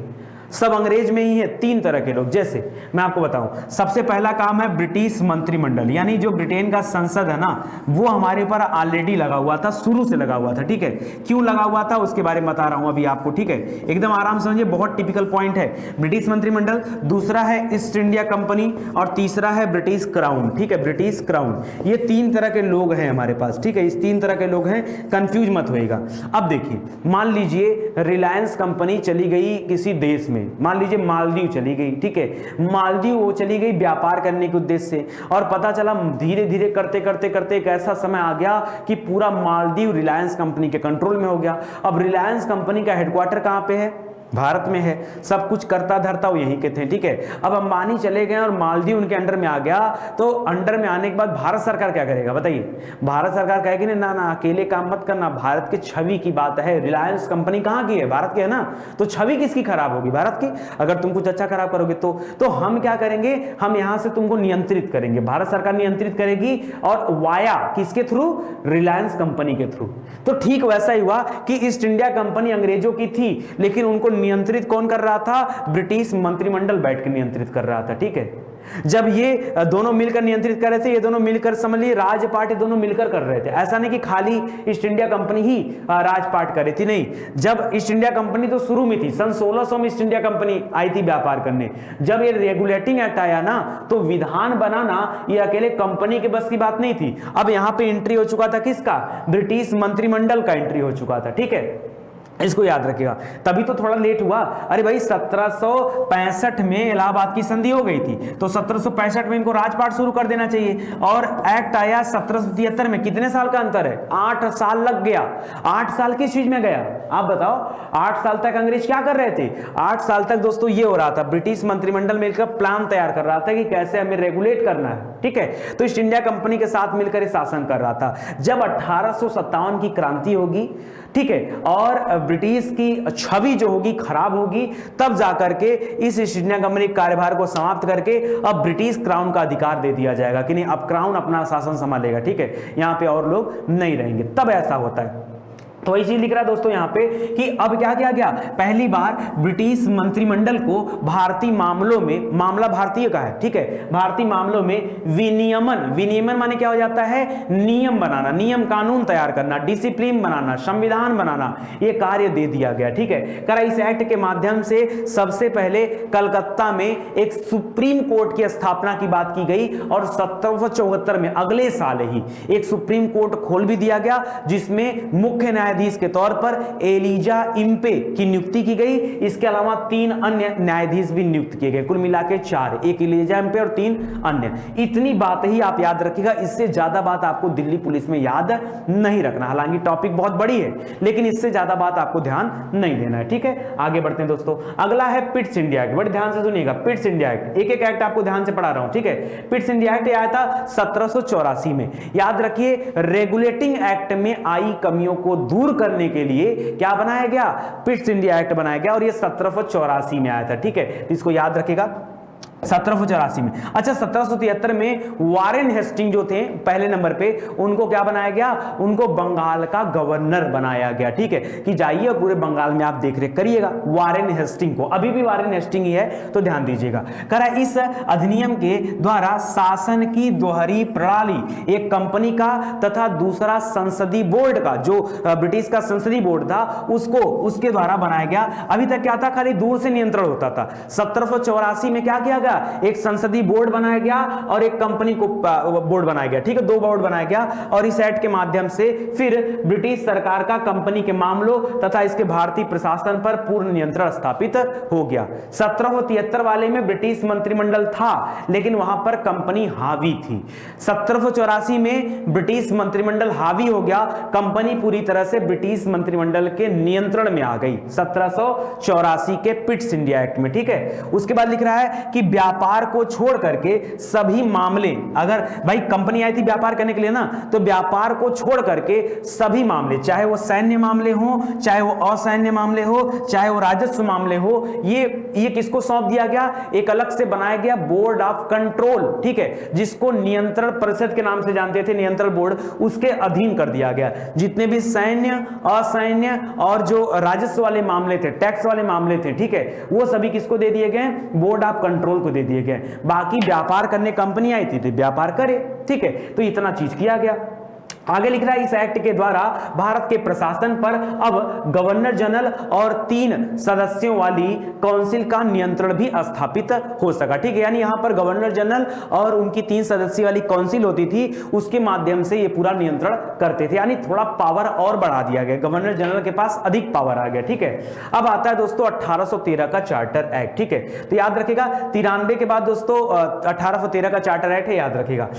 सब अंग्रेज में ही है। 3 तरह के लोग, जैसे मैं आपको बताऊं, सबसे पहला काम है ब्रिटिश मंत्रिमंडल, यानी जो ब्रिटेन का संसद है ना, वो हमारे ऊपर ऑलरेडी लगा हुआ था, शुरू से लगा हुआ था, ठीक है। क्यों लगा हुआ था उसके बारे में बता रहा हूं अभी आपको, ठीक है। एकदम आराम से समझिए, बहुत टिपिकल पॉइंट है। ब्रिटिश मंत्रिमंडल, दूसरा है ईस्ट इंडिया कंपनी और तीसरा है ब्रिटिश क्राउन, ठीक है, ब्रिटिश क्राउन। ये 3 तरह के लोग हैं हमारे पास, ठीक है। इस 3 तरह के लोग हैं, कंफ्यूज मत होइएगा। अब देखिए मान लीजिए रिलायंस कंपनी चली गई किसी देश में, मान लीजिए मालदीव चली गई, ठीक है। मालदीव वो चली गई व्यापार करने के उद्देश्य से, और पता चला धीरे धीरे करते करते करते एक ऐसा समय आ गया कि पूरा मालदीव रिलायंस कंपनी के कंट्रोल में हो गया। अब रिलायंस कंपनी का हेडक्वार्टर कहां पे है? भारत में है। सब कुछ करता धरता वो यहीं के थे, ठीक है। अब अंबानी चले गए और मालदीव उनके अंडर में आ गया, तो अंडर में आने के बाद भारत सरकार क्या करेगा बताइए? भारत सरकार कहेगी ना ना अकेले काम मत करना, भारत के छवि की बात है। रिलायंस कंपनी कहाँ की है? भारत की है ना, तो छवि किसकी खराब होगी? भारत की। अगर तुम कुछ अच्छा खराब करोगे तो हम क्या करेंगे, हम यहां से तुमको नियंत्रित करेंगे, भारत सरकार नियंत्रित करेगी, और वाया किसके थ्रू? रिलायंस कंपनी के थ्रू। तो ठीक वैसा ही हुआ कि ईस्ट इंडिया कंपनी अंग्रेजों की थी, लेकिन उनको नियंत्रित कौन कर रहा था? ब्रिटिश मंत्रिमंडल बैठ के नियंत्रित कर रहा था, ठीक है। जब ये दोनों मिलकर नियंत्रित कर रहे थे, ये दोनों मिलकर समझ लीजिए राजपाट दोनों मिलकर कर रहे थे। ऐसा नहीं कि खाली ईस्ट इंडिया कंपनी ही राजपाट कर रही थी, नहीं। जब ईस्ट इंडिया कंपनी तो शुरू में थी, सन 1600 में ईस्ट इंडिया कंपनी आई थी व्यापार करने। जब ये रेगुलेटिंग एक्ट आया ना, तो विधान बनाना ये अकेले कंपनी के बस की बात नहीं थी। अब यहां पे एंट्री हो चुका था किसका? ब्रिटिश मंत्रिमंडल का एंट्री हो चुका था, ठीक है। इसको याद रखिएगा। तभी तो थोड़ा लेट हुआ। अरे भाई 1765 में इलाहाबाद की संधि हो गई थी, तो 1765 में इनको राजपाट शुरू कर देना चाहिए, और एक्ट आया 1773 में। कितने साल का अंतर है? 8 साल लग गया। 8 साल किस चीज में गया आप बताओ? 8 साल तक अंग्रेज क्या कर रहे थे? 8 साल तक दोस्तों ये हो रहा था, ब्रिटिश मंत्रिमंडल मिलकर प्लान तैयार कर रहा था कि कैसे हमें रेगुलेट करना है, ठीक है। तो ईस्ट इंडिया कंपनी के साथ मिलकर शासन कर रहा था। जब 1857 की क्रांति होगी, ठीक है, और ब्रिटिश की छवि जो होगी खराब होगी, तब जाकर के इस ईस्ट इंडिया कंपनी कार्यभार को समाप्त करके अब ब्रिटिश क्राउन का अधिकार दे दिया जाएगा कि नहीं, अब क्राउन अपना शासन संभालेगा, ठीक है। यहां पे और लोग नहीं रहेंगे, तब ऐसा होता है। तो वही चीज लिख रहा है दोस्तों यहाँ पे कि अब क्या किया गया, पहली बार ब्रिटिश मंत्रिमंडल को भारतीय मामलों में, मामला भारतीय का है, ठीक है, भारतीय मामलों में विनियमन माने क्या हो जाता है? नियम बनाना, नियम कानून तैयार करना, डिसिप्लिन बनाना, संविधान बनाना, ये कार्य दे दिया गया, ठीक है। करा इस एक्ट के माध्यम से सबसे पहले कलकत्ता में एक सुप्रीम कोर्ट की स्थापना की बात की गई, और 1774 में अगले साल ही एक सुप्रीम कोर्ट खोल भी दिया गया, जिसमें मुख्य न्यायाधीश के तौर पर एलिजा इम्पे की नियुक्ति की गई। इसके अलावा 3 अन्य न्यायाधीश भी नियुक्त किए गए, कुल मिलाकर 4, एक एलिजा इम्पे और 3 अन्य। इतनी बात ही आप याद रखिएगा, इससे ज्यादा बात आपको दिल्ली पुलिस में याद नहीं रखना। हालांकि टॉपिक बहुत बड़ी है, लेकिन इससे ज्यादा बात आपको ध्यान नहीं देना है, ठीक है। आगे बढ़ते हैं दोस्तों। अगला है पिट्स इंडिया एक्ट। बड़े ध्यान से सुनिएगा, पिट्स इंडिया एक्ट, एक एक एक्ट आपको ध्यान से पढ़ा रहा हूं, ठीक है। पिट्स इंडिया एक्ट आया था 1784 में। याद रखिए, रेगुलेटिंग एक्ट में आई कमियों को दूर करने के लिए क्या बनाया गया? पिट्स इंडिया एक्ट बनाया गया, और यह 1784 में आया था, ठीक है। इसको याद रखिएगा, 1784 में। अच्छा, 1773 में वारेन हेस्टिंग जो थे पहले नंबर पे, उनको क्या बनाया गया? उनको बंगाल का गवर्नर बनाया गया, ठीक है, कि जाइए पूरे बंगाल में आप देख रेख करिएगा वारेन हेस्टिंग को। अभी भी वारेन हेस्टिंग ही है, तो ध्यान दीजिएगा। करा इस अधिनियम के द्वारा शासन की दोहरी प्रणाली, एक कंपनी का तथा दूसरा संसदीय बोर्ड का, जो ब्रिटिश का संसदीय बोर्ड था, उसको उसके द्वारा बनाया गया। अभी तक क्या था? खाली दूर से नियंत्रण होता था। 1784 में क्या किया गया? गया, एक संसदीय बोर्ड बनाया गया और एक कंपनी को बोर्ड बनाया गया, ठीक है, दो बोर्ड बनाया गया। और इस एक्ट के माध्यम से फिर ब्रिटिश सरकार का कंपनी के मामलों तथा इसके भारतीय प्रशासन पर पूर्ण नियंत्रण स्थापित हो गया। 1773 वाले में ब्रिटिश मंत्रिमंडल था लेकिन वहां पर कंपनी हावी थी। 1784 में ब्रिटिश मंत्रिमंडल हावी हो गया, कंपनी पूरी तरह से ब्रिटिश मंत्रिमंडल के नियंत्रण में आ गई 1784 के पिट्स इंडिया एक्ट में, ठीक है। उसके बाद लिख रहा है कि व्यापार को छोड़ करके सभी मामले, अगर भाई कंपनी आई थी व्यापार करने के लिए ना, तो व्यापार को छोड़ करके सभी मामले, चाहे वो सैन्य मामले हो, चाहे वो असैन्य मामले हो, चाहे वो राजस्व मामले हो, ये किसको सौंप दिया गया, एक अलग से बनाया गया बोर्ड ऑफ कंट्रोल, ठीक है, जिसको नियंत्रण परिषद के नाम से जानते थे, नियंत्रण बोर्ड, उसके अधीन कर दिया गया। जितने भी सैन्य, असैन्य और जो राजस्व वाले मामले थे, टैक्स वाले मामले थे, ठीक है, वो सभी किसको दे दिए गए, बोर्ड ऑफ कंट्रोल को दे दिए गए। बाकी व्यापार करने कंपनी आई थी तो व्यापार करे, ठीक है, तो इतना चीज किया गया। आगे लिख रहा है इस एक्ट के द्वारा भारत के प्रशासन पर अब गवर्नर जनरल और 3 सदस्यों वाली काउंसिल का नियंत्रण भी स्थापित हो सका, ठीक है, यानी यहां पर गवर्नर जनरल और उनकी 3 सदस्यों वाली काउंसिल होती थी, उसके माध्यम से ये पूरा नियंत्रण करते थे, यानी थोड़ा पावर और बढ़ा दिया गया, गवर्नर जनरल के पास अधिक पावर आ गया, ठीक है। अब आता है दोस्तों 1813 का चार्टर एक्ट, ठीक है, तो याद रखिएगा 93 के बाद दोस्तों 1813 का चार्टर एक्ट है, याद रखिएगा।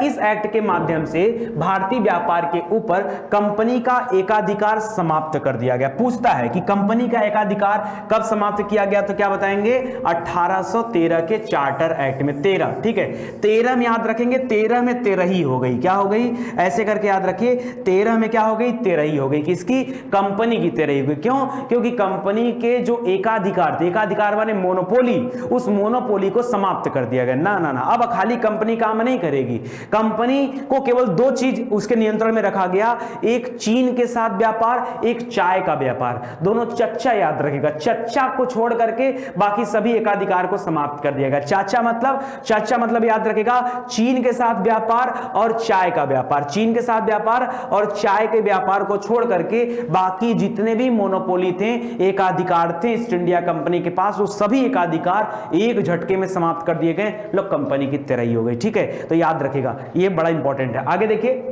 इस एक्ट के माध्यम से भारतीय व्यापार के ऊपर कंपनी का एकाधिकार समाप्त कर दिया गया। पूछता है कि कंपनी का एकाधिकार कब समाप्त किया गया, तो क्या बताएंगे, 1813 के चार्टर एक्ट में 13, ठीक है, 13 में याद रखेंगे, 13 में 13 ही हो गई, क्या हो गई, ऐसे करके याद रखिए, 13 में क्या हो गई, 13 ही हो गई, किसकी, कंपनी की 13 हो गई। क्यों, क्योंकि कंपनी के जो एकाधिकार थे, एकाधिकार माने मोनोपोली, उस मोनोपोली को समाप्त कर दिया गया। ना ना ना, अब खाली कंपनी काम नहीं करेगी, कंपनी को केवल 2 चीज उसके नियंत्रण में रखा गया, एक चीन के साथ व्यापार, एक चाय का व्यापार, दोनों चच्चा, याद रखिएगा, चच्चा को छोड़ करके बाकी सभी एकाधिकार को समाप्त कर दिया गया। चाचा मतलब याद रखिएगा, चीन के साथ व्यापार और चाय का व्यापार, चीन के साथ व्यापार और चाय के व्यापार को छोड़ करके बाकी जितने भी मोनोपोली थे, एकाधिकार थे ईस्ट इंडिया कंपनी के पास, वो सभी एकाधिकार एक झटके में समाप्त कर दिए गए, लोग कंपनी की तरह ही हो गई, ठीक है, तो याद रखिएगा, ये बड़ा इंपॉर्टेंट है। आगे देखिए,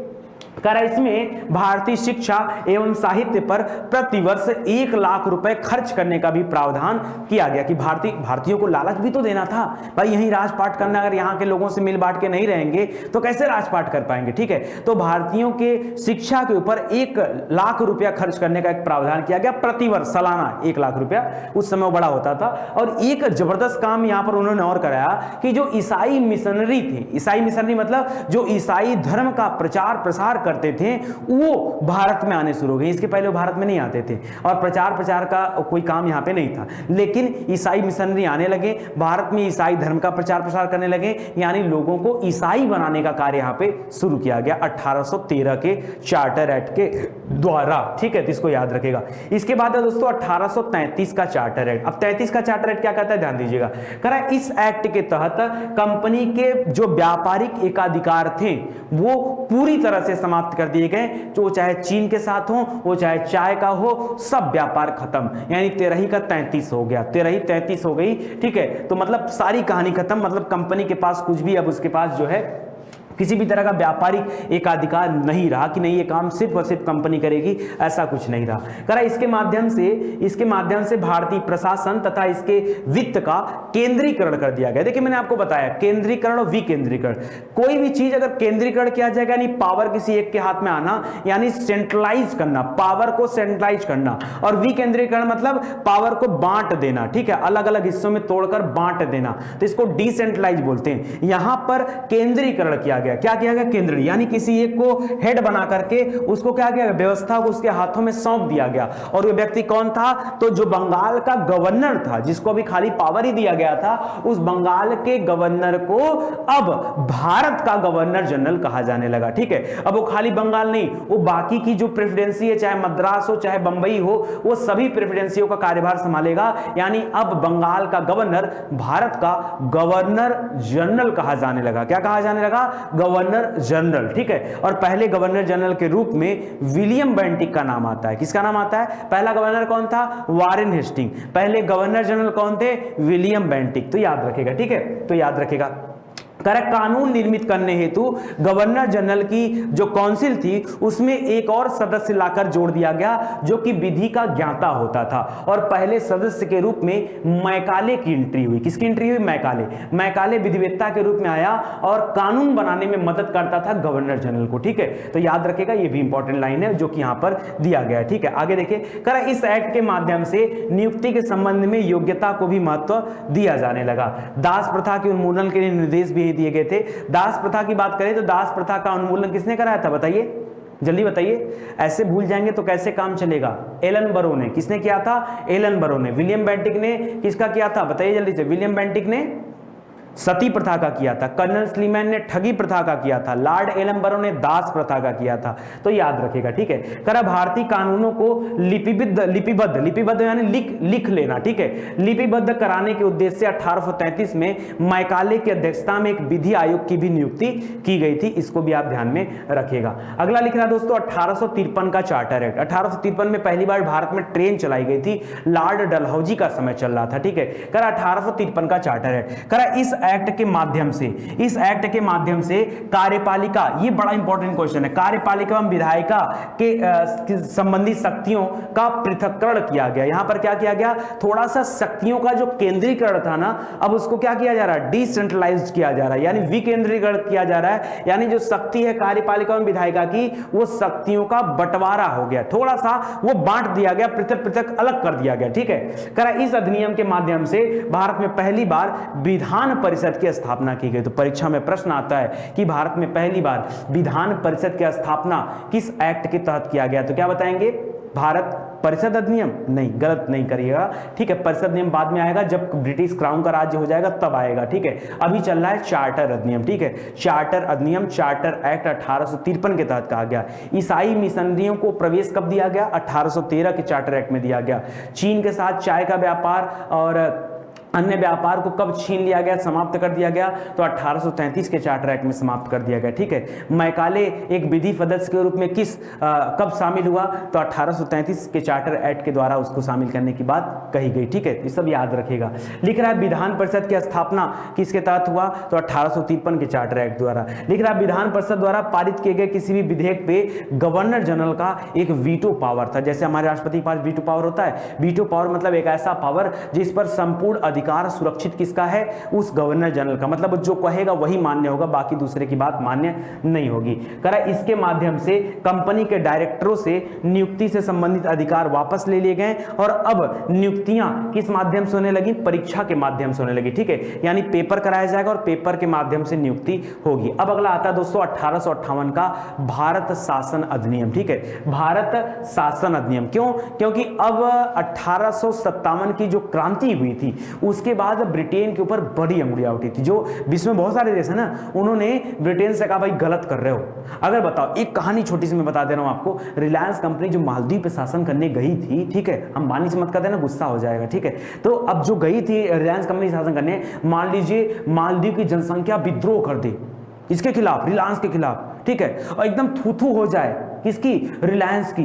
इसमें भारतीय शिक्षा एवं साहित्य पर प्रतिवर्ष 1 लाख रुपए खर्च करने का भी प्रावधान किया गया कि भारतीयों को लालच भी तो देना था, भाई यहीं राजपाट करना, अगर यहाँ के लोगों से मिल बांट के नहीं रहेंगे तो कैसे राजपाट कर पाएंगे, ठीक है, तो भारतीयों के शिक्षा के ऊपर 1 लाख रुपया खर्च करने का एक प्रावधान किया गया, प्रतिवर्ष सालाना 1 लाख रुपया, उस समय बड़ा होता था। और एक जबरदस्त काम यहाँ पर उन्होंने और कराया कि जो ईसाई मिशनरी थे, ईसाई मिशनरी मतलब जो ईसाई धर्म का प्रचार प्रसार करते थे, वो भारत में आने शुरू हो गए। इसके पहले वो भारत में नहीं आते थे और प्रचार का कोई काम यहाँ पे नहीं था, लेकिन ईसाई मिशनरी आने लगे, भारत में ईसाई धर्म का प्रचार प्रसार करने लगे, यानी लोगों को ईसाई बनाने का कार्य यहाँ पे शुरू किया गया 1813 के चार्टर एक्ट के द्वारा, ठीक है, तो इसको याद रखेगा। इसके बाद है दोस्तों 1833 का चार्टर एक्ट। अब 33 का चार्टर एक्ट क्या कहता है, ध्यान दीजिएगा, इस एक्ट के तहत कंपनी के जो व्यापारिक एकाधिकार थे वो पूरी तरह से समाप्त कर दिए गए, जो चाहे चीन के साथ हो, वो चाहे चाय का हो, सब व्यापार खत्म, यानी 13 का 33 हो गया, 13 33 हो गई, ठीक है, तो मतलब सारी कहानी खत्म, मतलब कंपनी के पास कुछ भी अब उसके पास जो है किसी भी तरह का व्यापारिक एकाधिकार नहीं रहा कि नहीं ये काम सिर्फ और सिर्फ कंपनी करेगी, ऐसा कुछ नहीं रहा। इसके माध्यम से भारतीय प्रशासन तथा इसके वित्त का केंद्रीकरण कर दिया गया। देखिए मैंने आपको बताया केंद्रीकरण और विकेंद्रीकरण, कोई भी चीज अगर केंद्रीकरण किया जाएगा यानी पावर किसी एक के हाथ में आना, यानी सेंट्रलाइज करना, पावर को सेंट्रलाइज करना, और विकेंद्रीकरण मतलब पावर को बांट देना, ठीक है, अलग अलग हिस्सों में तोड़कर बांट देना, तो इसको डिसेंट्रलाइज बोलते हैं। यहां पर केंद्रीकरण किया गया, क्या किया गया, केंद्र, यानी किसी एक को हेड बना करके उसको क्या किया गया, व्यवस्था को उसके हाथों में सौंप दिया गया। और ये व्यक्ति कौन था, तो जो बंगाल का गवर्नर था, जिसको भी खाली पावर ही दिया गया था, उस बंगाल के गवर्नर को अब भारत का गवर्नर जनरल कहा जाने लगा, ठीक है। अब वो खाली बंगाल नहीं, वो बाकी की जो प्रेसिडेंसी है, चाहे मद्रास हो चाहे बंबई हो, वो सभी प्रेसिडेंसियों का कार्यभार संभालेगा, यानी अब बंगाल का गवर्नर भारत का गवर्नर जनरल कहा जाने लगा। क्या कहा जाने लगा, गवर्नर जनरल, ठीक है। और पहले गवर्नर जनरल के रूप में विलियम बेंटिक का नाम आता है। किसका नाम आता है, पहला गवर्नर कौन था, वारेन हेस्टिंग, पहले गवर्नर जनरल कौन थे, विलियम विलियम बेंटिक, तो याद रखेगा, ठीक है, तो याद रखेगा। कानून निर्मित करने हेतु गवर्नर जनरल की जो काउंसिल थी उसमें एक और सदस्य लाकर जोड़ दिया गया जो कि विधि का ज्ञाता होता था, और पहले सदस्य के रूप में मैकाले की एंट्री हुई। किसकी एंट्री हुई? मैकाले। मैकाले विधिवेत्ता के रूप में आया और कानून बनाने में मदद करता था गवर्नर जनरल को, ठीक है, तो याद रखेगा, ये भी इंपॉर्टेंट लाइन है जो कि यहां पर दिया गया है, ठीक है। आगे देखिए, इस एक्ट के माध्यम से नियुक्ति के संबंध में योग्यता को भी महत्व दिया जाने लगा। दास प्रथा के उन्मूलन के लिए निर्देश भी दिए गए थे। दास प्रथा की बात करें तो दास प्रथा का उन्मूलन किसने कराया था? बताइए, जल्दी बताइए, ऐसे भूल जाएंगे तो कैसे काम चलेगा? एलन बरो ने। किसने किया था? एलन बरो ने। विलियम बेंटिक ने किसका किया था? बताइए जल्दी से। विलियम बेंटिक ने सती प्रथा का किया था। कर्नल स्लीमैन ने ठगी प्रथा का किया था। लॉर्ड एलन बरो ने दास प्रथा का किया था, तो याद रखेगा, ठीक है। भारतीय कानूनों को लिपिबद्ध यानी लिख लेना, ठीक है, लिपिबद्ध कराने के उद्देश्य से 1833 में मैकाले की अध्यक्षता में एक विधि आयोग की भी नियुक्ति की गई थी, इसको भी आप ध्यान में रखेगा। अगला लिख रहा है दोस्तों 1853 का चार्टर एक्ट। 1853 में पहली बार भारत में ट्रेन चलाई गई थी, लॉर्ड डलहौजी का समय चल रहा था, ठीक है। 1853 का चार्टर एक्ट। इस एक्ट के माध्यम से कार्यपालिका, ये बड़ा इंपॉर्टेंट क्वेश्चन है, कार्यपालिका एवं विधायिका के संबंधी शक्तियों का पृथक्करण किया गया। यहां पर क्या किया गया? थोड़ा सा शक्तियों का जो केंद्रीकरण था ना, अब उसको क्या किया जा रहा है? डिसेंट्रलाइज्ड किया जा रहा है, यानी विकेंद्रीकरण किया जा रहा है, यानी जो शक्ति है कार्यपालिका एवं विधायिका की, वो शक्तियों का बंटवारा हो गया, थोड़ा सा वो बांट दिया गया, पृथक पृथक अलग कर दिया गया, ठीक है। इस अधिनियम के माध्यम से भारत में पहली बार विधान परिषद की स्थापना की गई। तो परीक्षा में प्रश्न आता है कि भारत में पहली बार विधान परिषद की स्थापना किस एक्ट के तहत किया गया? तो क्या बताएंगे? भारत परिषद अधिनियम? नहीं, गलत नहीं करिएगा, ठीक है। परिषद नियम बाद में आएगा, जब ब्रिटिश क्राउन का राज्य हो जाएगा तब आएगा, ठीक है। अभी चल रहा है चार्टर अधिनियम, ठीक है। चार्टर अधिनियम, चार्टर एक्ट 1853 के तहत कहा गया। ईसाई मिशनरियों को प्रवेश कब दिया गया? 1813 के चार्टर एक्ट में दिया गया। चीन के साथ चाय का व्यापार और अन्य व्यापार को कब छीन लिया गया, समाप्त कर दिया गया? तो 1833 के चार्टर एक्ट में समाप्त कर दिया गया, ठीक है। मैकाले एक विधि सदस्य के रूप में कब शामिल हुआ? तो 1833 के चार्टर एक्ट के द्वारा उसको शामिल करने की बात कही गई, ठीक है। ये सब याद रखेगा। लिख रहा है विधान परिषद की स्थापना किसके तहत हुआ? तो 1853 के चार्टर एक्ट द्वारा। लिख रहा है विधान परिषद द्वारा पारित किए गए किसी भी विधेयक पे गवर्नर जनरल का एक वीटो पावर था। जैसे हमारे राष्ट्रपति के पास वीटो पावर होता है, वीटो पावर मतलब एक ऐसा पावर जिस पर संपूर्ण अधिकार सुरक्षित किसका है? उस गवर्नर जनरल का, मतलब जो कहेगा वही मान्य होगा, बाकी दूसरे की बात मान्य नहीं होगी। इसके माध्यम से कंपनी के डायरेक्टरों से नियुक्ति से संबंधित अधिकार वापस ले लिए गए और अब नियुक्तियां किस माध्यम से होने लगी? परीक्षा के माध्यम से होने लगी, ठीक है। यानी पेपर कराया जाएगा और पेपर के माध्यम से नियुक्ति होगी। अब अगला आता है दोस्तों 1858 का भारत शासन अधिनियम, ठीक है। भारत शासन अधिनियम क्यों? क्योंकि अब 1857 की जो क्रांति हुई थी उसके बाद ब्रिटेन के ऊपर बड़ी अंगुलियां उठी थी। जो विश्व में बहुत सारे देश है ना, उन्होंने ब्रिटेन से कहा भाई गलत कर रहे हो। अगर बताओ, एक कहानी छोटी सी मैं बता दे रहा हूं आपको। रिलायंस कंपनी जो मालदीव पे शासन करने गई थी, ठीक है, हम बानी से मत कर देना, गुस्सा हो जाएगा, ठीक है। तो अब जो गई थी रिलायंस कंपनी शासन करने, मान लीजिए मालदीव की जनसंख्या विद्रोह कर दी इसके खिलाफ, रिलायंस के खिलाफ, ठीक है, और एकदम थू हो जाए, किसकी? रिलायंस की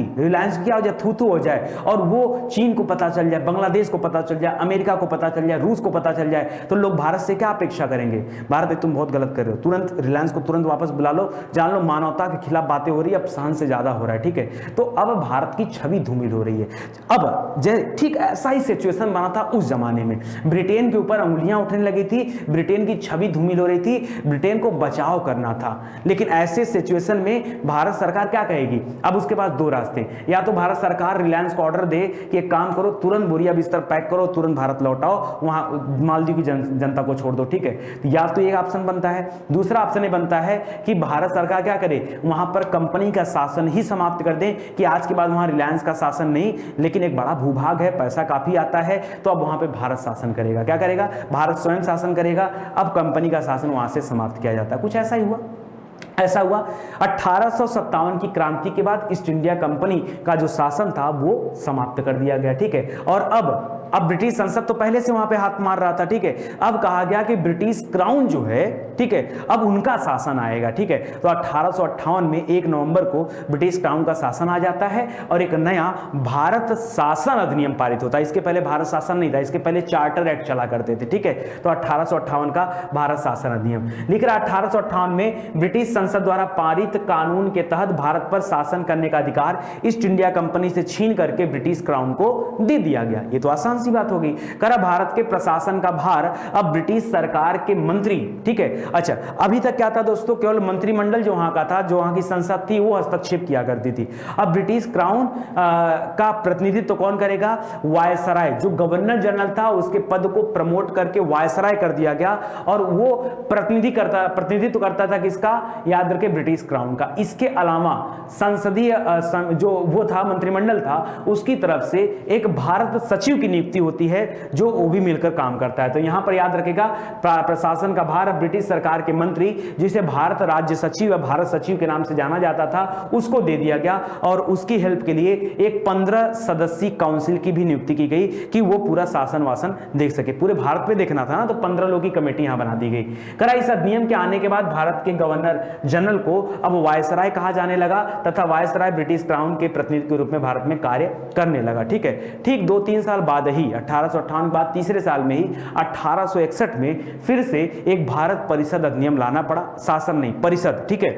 क्या हो जाए? थू हो जाए, और वो चीन को पता चल जाए, बांग्लादेश को पता चल जाए, अमेरिका को पता चल जाए, रूस को पता चल जाए, तो लोग भारत से क्या अपेक्षा करेंगे? भारत तुम बहुत गलत कर रहे हो, तुरंत रिलायंस को तुरंत वापस बुला लो, जान लो मानवता के खिलाफ बातें हो रही है, अब सहन से ज्यादा हो रहा है, ठीक है। तो अब भारत की छवि धूमिल हो रही है। अब ठीक ऐसा ही सिचुएशन बना था उस जमाने में, ब्रिटेन के ऊपर अंगुलियां उठने लगी थी, ब्रिटेन की छवि धूमिल हो रही थी, ब्रिटेन को बचाव करना था। लेकिन ऐसे सिचुएशन में भारत सरकार क्या कहेगी? अब उसके पास दो रास्ते, या तो भारत सरकार रिलायंस को ऑर्डर दे कि एक काम करो, तुरंत बोरिया बिस्तर पैक करो, तुरंत भारत लौटाओ, वहां मालदीव की जनता को छोड़ दो, ठीक है। या तो एक ऑप्शन बनता है। दूसरा ऑप्शन ये बनता है कि भारत सरकार क्या करे, वहां पर कंपनी का शासन ही समाप्त कर दे कि आज के बाद वहां रिलायंस का शासन नहीं, लेकिन एक बड़ा भूभाग है, पैसा काफी आता है, तो अब वहां पे भारत शासन करेगा। क्या करेगा? भारत स्वयं शासन करेगा। अब कंपनी का शासन वहां से समाप्त किया जाता है। कुछ ऐसा ही हुआ। 1857 की क्रांति के बाद ईस्ट इंडिया कंपनी का जो शासन था वो समाप्त कर दिया गया, ठीक है। और अब ब्रिटिश संसद तो पहले से वहां पे हाथ मार रहा था, ठीक है। अब कहा गया कि ब्रिटिश क्राउन जो है ठीक है, अब उनका शासन आएगा। ठीक है, तो 1858 में 1 नवंबर को ब्रिटिश क्राउन का शासन आ जाता है और एक नया भारत शासन अधिनियम पारित होता है। इसके पहले भारत शासन नहीं था, इसके पहले चार्टर एक्ट चला करते थे। ठीक है, तो 1858 का भारत शासन अधिनियम लिख रहा है। 1858 में ब्रिटिश संसद द्वारा पारित कानून के तहत भारत पर शासन करने का अधिकार ईस्ट इंडिया कंपनी से छीन करके ब्रिटिश क्राउन को दे दिया गया। ये तो आसान सी बात होगी। करा भारत के प्रशासन का भार अब ब्रिटिश सरकार के मंत्री, ठीक है, अच्छा अभी तक क्या था दोस्तों, केवल मंत्रिमंडल जो वहां का था, जो वहां की संसद थी वो हस्तक्षेप किया करती थी। अब ब्रिटिश क्राउन का प्रतिनिधित्व तो कौन करेगा, वायसराय, जो गवर्नर जनरल था उसके पद को प्रमोट करके वायसराय कर दिया गया और वो प्रतिनिधित्व करता था किसका, याद रखे, ब्रिटिश क्राउन का। इसके अलावा संसदीय जो वो था मंत्रिमंडल था उसकी तरफ से एक भारत सचिव की नियुक्ति होती है जो वो भी मिलकर काम करता है। तो यहां पर याद रखेगा प्रशासन का भार ब्रिटिश सरकार के मंत्री, जिसे भारत राज्य सचिव या भारत सचिव के नाम से जाना जाता था, उसको दे दिया गया और उसकी हेल्प के लिए एक 15 सदस्यीय काउंसिल की भी नियुक्ति की गई कि वो पूरा शासन वासन देख सके। पूरे भारत में देखना था ना, तो 15 लोगों की कमेटी यहां बना दी गई। करा इस अधिनियम के आने के बाद भारत के गवर्नर जनरल को अब वायसराय कहा जाने लगा तथा वायसराय ब्रिटिश क्राउन के प्रतिनिधि के रूप में भारत में कार्य करने लगा। ठीक है, ठीक 2-3 साल बाद ही 1858 के बाद तीसरे साल में ही 1861 में फिर से एक भारत परिषद अधिनियम लाना पड़ा, शासन नहीं परिषद। ठीक है,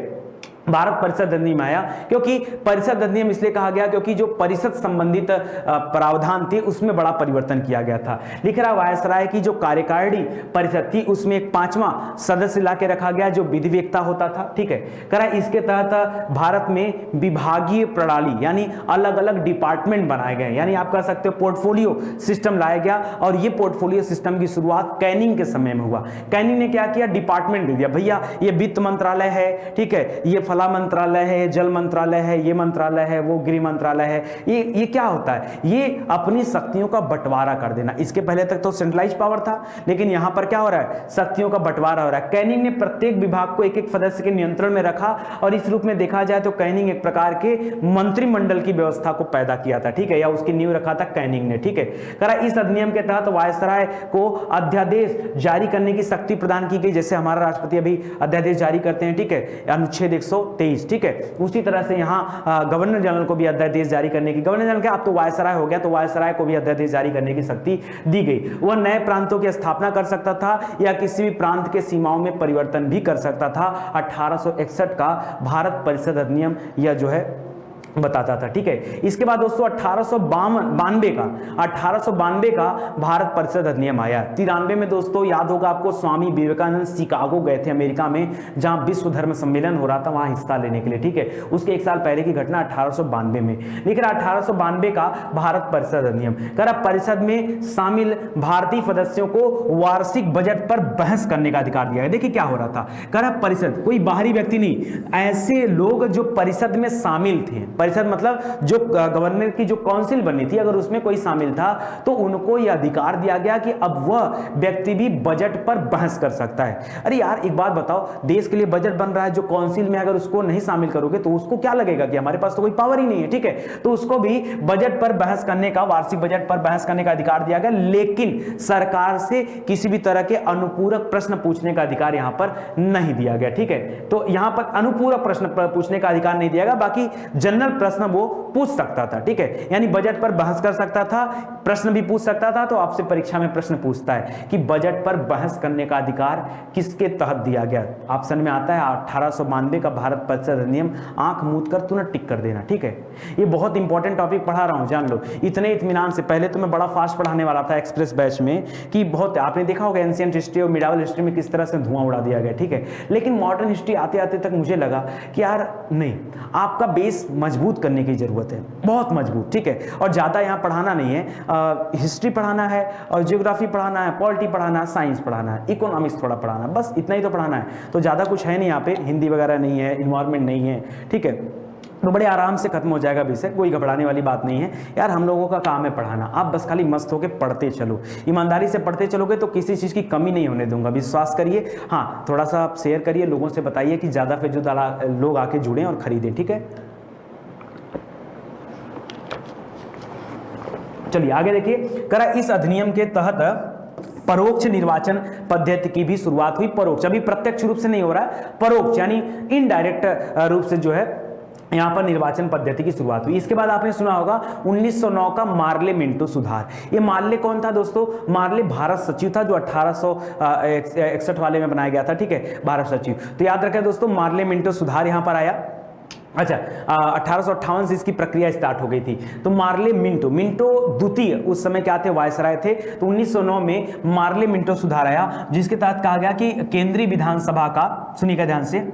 भारत परिषद अधिनियम आया, क्योंकि परिषद अधिनियम इसलिए कहा गया क्योंकि जो परिषद संबंधित प्रावधान थे उसमें बड़ा परिवर्तन किया गया था। लिख रहा वायसराय की जो कार्यकारिणी परिषद थी उसमें एक 5वां सदस्य ला के रखा गया जो विधिवेत्ता होता था। ठीक है, करा इसके तहत भारत में विभागीय प्रणाली यानी अलग अलग डिपार्टमेंट बनाए गए, यानी आप कह सकते हो पोर्टफोलियो सिस्टम लाया गया और ये पोर्टफोलियो सिस्टम की शुरुआत कैनिंग के समय में हुआ। कैनिंग ने क्या किया, डिपार्टमेंट दे दिया, भैया ये वित्त मंत्रालय है, ठीक है, ये फला मंत्रालय है, जल मंत्रालय है, ये मंत्रालय है, वो गृह मंत्रालय है। ये क्या होता है, ये अपनी शक्तियों का बंटवारा कर देना। इसके पहले तक तो सेंट्रलाइज पावर था, लेकिन यहां पर क्या हो रहा है, शक्तियों का बंटवारा हो रहा है। कैनिंग ने प्रत्येक विभाग को एक एक सदस्य के नियंत्रण में रखा और इस रूप में देखा जाए तो कैनिंग एक प्रकार के मंत्रिमंडल की व्यवस्था को पैदा किया था। ठीक है, या उसकी नींव रखा था कैनिंग ने। ठीक है, करा इस अधिनियम के तहत वायसराय को अध्यादेश जारी करने की शक्ति प्रदान की गई, जैसे हमारा राष्ट्रपति अभी अध्यादेश जारी करते हैं। ठीक है, अनुच्छेद 123। ठीक है, उसी तरह से यहाँ गवर्नर जनरल को भी अध्यादेश जारी करने की, गवर्नर जनरल क्या अब तो वायसराय हो गया, तो वायसराय को भी अध्यादेश जारी करने की शक्ति दी गई। वह नए प्रांतों की स्थापना कर सकता था या किसी भी प्रांत के सीमाओं में परिवर्तन भी कर सकता था। 1861 का भारत परिषद अधिनियम यह जो है बताता था। ठीक है, इसके बाद दोस्तों 1892 का भारत परिषद अधिनियम आया। 93 में दोस्तों याद होगा आपको, स्वामी विवेकानंद शिकागो गए थे अमेरिका में, जहां विश्व धर्म सम्मेलन हो रहा था, वहां हिस्सा लेने के लिए। ठीक है, उसके एक साल पहले की घटना 1892 में। लिख रहा 1892 का भारत परिषद अधिनियम। करा परिषद में शामिल भारतीय सदस्यों को वार्षिक बजट पर बहस करने का अधिकार दिया गया। देखिए क्या हो रहा था, करा परिषद कोई बाहरी व्यक्ति नहीं, ऐसे लोग जो परिषद में शामिल थे, परिषद मतलब जो गवर्नर की जो काउंसिल बनी थी, अगर उसमें कोई शामिल था तो उनको यह अधिकार दिया गया कि अब वह व्यक्ति भी बजट पर बहस कर सकता है। अरे यार एक बात बताओ, देश के लिए बजट बन रहा है, जो काउंसिल में अगर उसको नहीं शामिल करोगे तो उसको क्या लगेगा कि हमारे पास तो कोई पावर ही नहीं है। ठीक है, तो उसको भी बजट पर बहस करने का, वार्षिक बजट पर बहस करने का अधिकार दिया गया, लेकिन सरकार से किसी भी तरह के अनुपूरक प्रश्न पूछने का अधिकार यहां पर नहीं दिया गया। ठीक है, तो यहां पर अनुपूरक प्रश्न पूछने का अधिकार नहीं दिया गया, बाकी जनरल प्रश्न वो पूछ सकता था। ठीक है, यानी बजट पर बहस कर सकता था, प्रश्न भी पूछ सकता था। तो आपसे परीक्षा में प्रश्न पूछता है कि बजट पर बहस करने का अधिकार किसके तहत दिया गया, ऑप्शन में आता है 1892 का भारत परिषद अधिनियम। आंख मूंद कर तुरंत टिक कर देना। ठीक है, ये बहुत इंपॉर्टेंट टॉपिक पढ़ा रहा हूं, जान लो। इतने इत्मीनान से, पहले तो मैं बड़ा फास्ट पढ़ाने वाला था एक्सप्रेस बैच में, कि बहुत आपने देखा होगा एंशिएंट हिस्ट्री और मिडावल हिस्ट्री में किस तरह से धुआं उड़ा दिया गया। ठीक है, लेकिन मॉडर्न हिस्ट्री आते आते तक मुझे लगा कि यार नहीं, आपका बेस मजबूत करने की जरूरत है, बहुत मजबूत। ठीक है, और ज्यादा यहाँ पढ़ाना नहीं है, हिस्ट्री पढ़ाना है और ज्योग्राफी पढ़ाना है, पॉलिटी पढ़ाना है, साइंस पढ़ाना है, इकोनॉमिक्स थोड़ा पढ़ाना है, बस इतना ही तो पढ़ाना है। तो ज्यादा कुछ है नहीं यहाँ पे, हिंदी वगैरह नहीं है, इन्वायरमेंट नहीं है। ठीक है, तो बड़े आराम से खत्म हो जाएगा विषय, कोई घबराने वाली बात नहीं है यार। हम लोगों का काम है पढ़ाना, आप बस खाली मस्त होकर पढ़ते चलो, ईमानदारी से पढ़ते चलोगे तो किसी चीज़ की कमी नहीं होने दूंगा, विश्वास करिए। हाँ, थोड़ा सा आप शेयर करिए, लोगों से बताइए कि ज़्यादा से ज़्यादा लोग आके जुड़ें और खरीदें। ठीक है, चलिए आगे देखिए। करा इस अधिनियम के तहत परोक्ष निर्वाचन पद्धति की भी शुरुआत हुई। परोक्ष, अभी प्रत्यक्ष रूप से नहीं हो रहा है, परोक्ष यानी इनडायरेक्ट रूप से जो है यहां पर निर्वाचन पद्धति की शुरुआत हुई। इसके बाद आपने सुना होगा 1909 का मार्ले मिंटो सुधार। ये मार्ले कौन था दोस्तों? मार्ले भारत सचिव था जो 1861 वाले में बनाया गया था, ठीक है, भारत सचिव। तो याद रखें दोस्तों, मार्ले मिंटो सुधार यहां पर आया। अच्छा, 1858 से इसकी प्रक्रिया स्टार्ट हो गई थी। तो मार्ले मिंटो द्वितीय उस समय क्या थे? वायसराय थे। तो 1909 में मार्ले मिंटो सुधार आया, जिसके तहत कहा गया कि केंद्रीय विधानसभा का, सुनिएगा ध्यान से,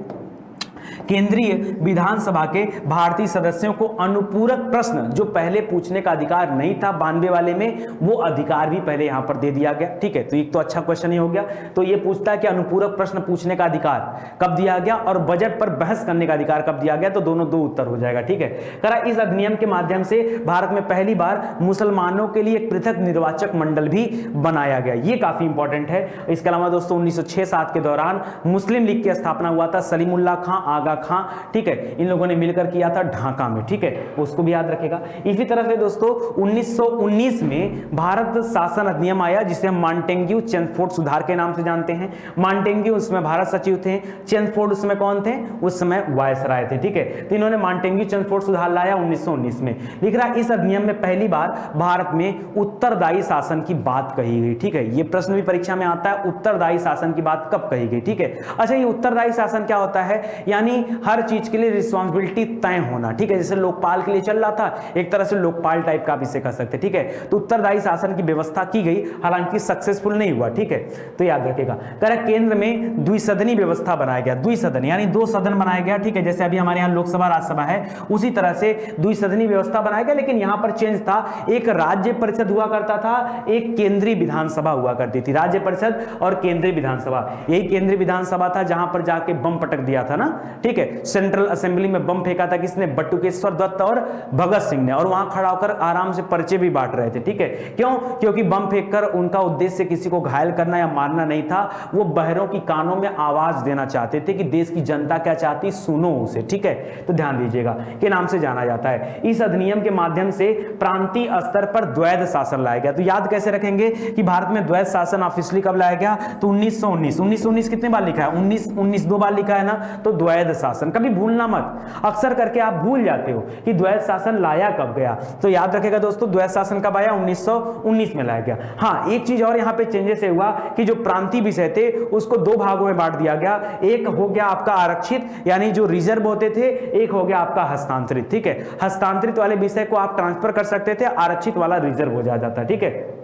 केंद्रीय विधानसभा के भारतीय सदस्यों को अनुपूरक प्रश्न जो पहले पूछने का अधिकार नहीं था 92 वाले में, वो अधिकार भी पहले यहां पर दे दिया गया, ठीक है। तो एक तो अच्छा क्वेश्चन ही हो गया। तो ये पूछता है कि अनुपूरक प्रश्न पूछने का अधिकार कब दिया गया और बजट पर बहस करने का अधिकार कब दिया गया, तो दोनों दो उत्तर हो जाएगा, ठीक है। करा इस अधिनियम के माध्यम से भारत में पहली बार मुसलमानों के लिए एक पृथक निर्वाचक मंडल भी बनाया गया, ये काफी इंपॉर्टेंट है। इसके अलावा दोस्तों 1906-07 के दौरान मुस्लिम लीग की स्थापना हुआ था, सलीमुल्लाह खां, आगा खां, ठीक है, इन लोगों ने मिलकर किया था ढाका में, ठीक है, उसको भी याद रखेगा। इसी तरह से दोस्तों 1919 में भारत शासन अधिनियम आया, जिसे हम मॉन्टेग्यू चेम्सफोर्ड सुधार के नाम से जानते हैं। मॉन्टेग्यू उसमें भारत सचिव थे, चेम्सफोर्ड उसमें कौन थे? उस समय वायसराय थे, ठीक है। तो इन्होंने मॉन्टेग्यू चेम्सफोर्ड सुधार लाया 1919 में। लिख रहा है इस अधिनियम में पहली बार भारत में उत्तरदायी शासन की बात कही गई, ठीक है। ये प्रश्न भी परीक्षा में आता है, उत्तरदायी शासन की बात कब कही गई, ठीक है। अच्छा, ये उत्तरदायी शासन क्या होता है? यानी हर चीज के लिए रिस्पांसिबिलिटी तय होना, ठीक है। जैसे लोकपाल के लिए चल रहा था, एक तरह से लोकपाल टाइप का आप इसे कह सकते हैं, ठीक है। तो उत्तरदायी शासन की व्यवस्था की गई, हालांकि सक्सेसफुल नहीं हुआ, ठीक है। तो याद रखिएगा, करेक्ट, केंद्र में द्विसदनी व्यवस्था बनाया गया, द्विसदन यानी दो सदन बनाया गया, ठीक है। जैसे अभी हमारे यहाँ लोकसभा राज्यसभा है, उसी तरह से द्विसदनी व्यवस्था बनाया गया, लेकिन यहां पर चेंज था, एक राज्य परिषद हुआ करता था, एक केंद्रीय विधानसभा हुआ करती थी। राज्य परिषद और केंद्रीय विधानसभा, यही केंद्रीय विधानसभा था जहां पर जाके बम पटक दिया था ना, ठीक है। सेंट्रल असेंबली में बम फेंका था किसने? बटुकेश्वर दत्त और भगत सिंह ने, और वहां खड़ा होकर आराम से पर्चे भी बांट रहे थे, ठीक है। क्यों? क्योंकि बम फेंककर उनका उद्देश्य किसी को घायल करना या मारना नहीं था, वो बहरों की कानों में आवाज देना चाहते थे कि देश की जनता क्या चाहती, सुनो उसे, ठीक है। तो ध्यान दीजिएगा के नाम से जाना जाता है। इस अधिनियम के माध्यम से प्रांतीय स्तर पर द्वैध शासन लाया गया। तो याद कैसे रखेंगे कि भारत में द्वैध शासन ऑफिशियली कब लाया गया? तो 1919 कितने बार लिखा है? 19 दो बार लिखा है ना, तो द्वैध शासन कभी भूलना मत, अक्सर करके आप भूल जाते हो कि द्वैध शासन लाया कब गया। तो याद रखेगा दोस्तों, द्वैध शासन कब आया? 1919 में लाया गया। हाँ, एक चीज और यहां पे चेंजेस हुआ कि जो प्रांतीय विषय थे उसको दो भागों में बांट दिया गया। एक हो गया आपका आरक्षित, यानी जो रिजर्व होते थे, एक हो गया आपका हस्तांतरित, ठीक है। हस्तांतरित वाले विषय को आप ट्रांसफर कर सकते थे, आरक्षित वाला रिजर्व हो जाता था, ठीक है।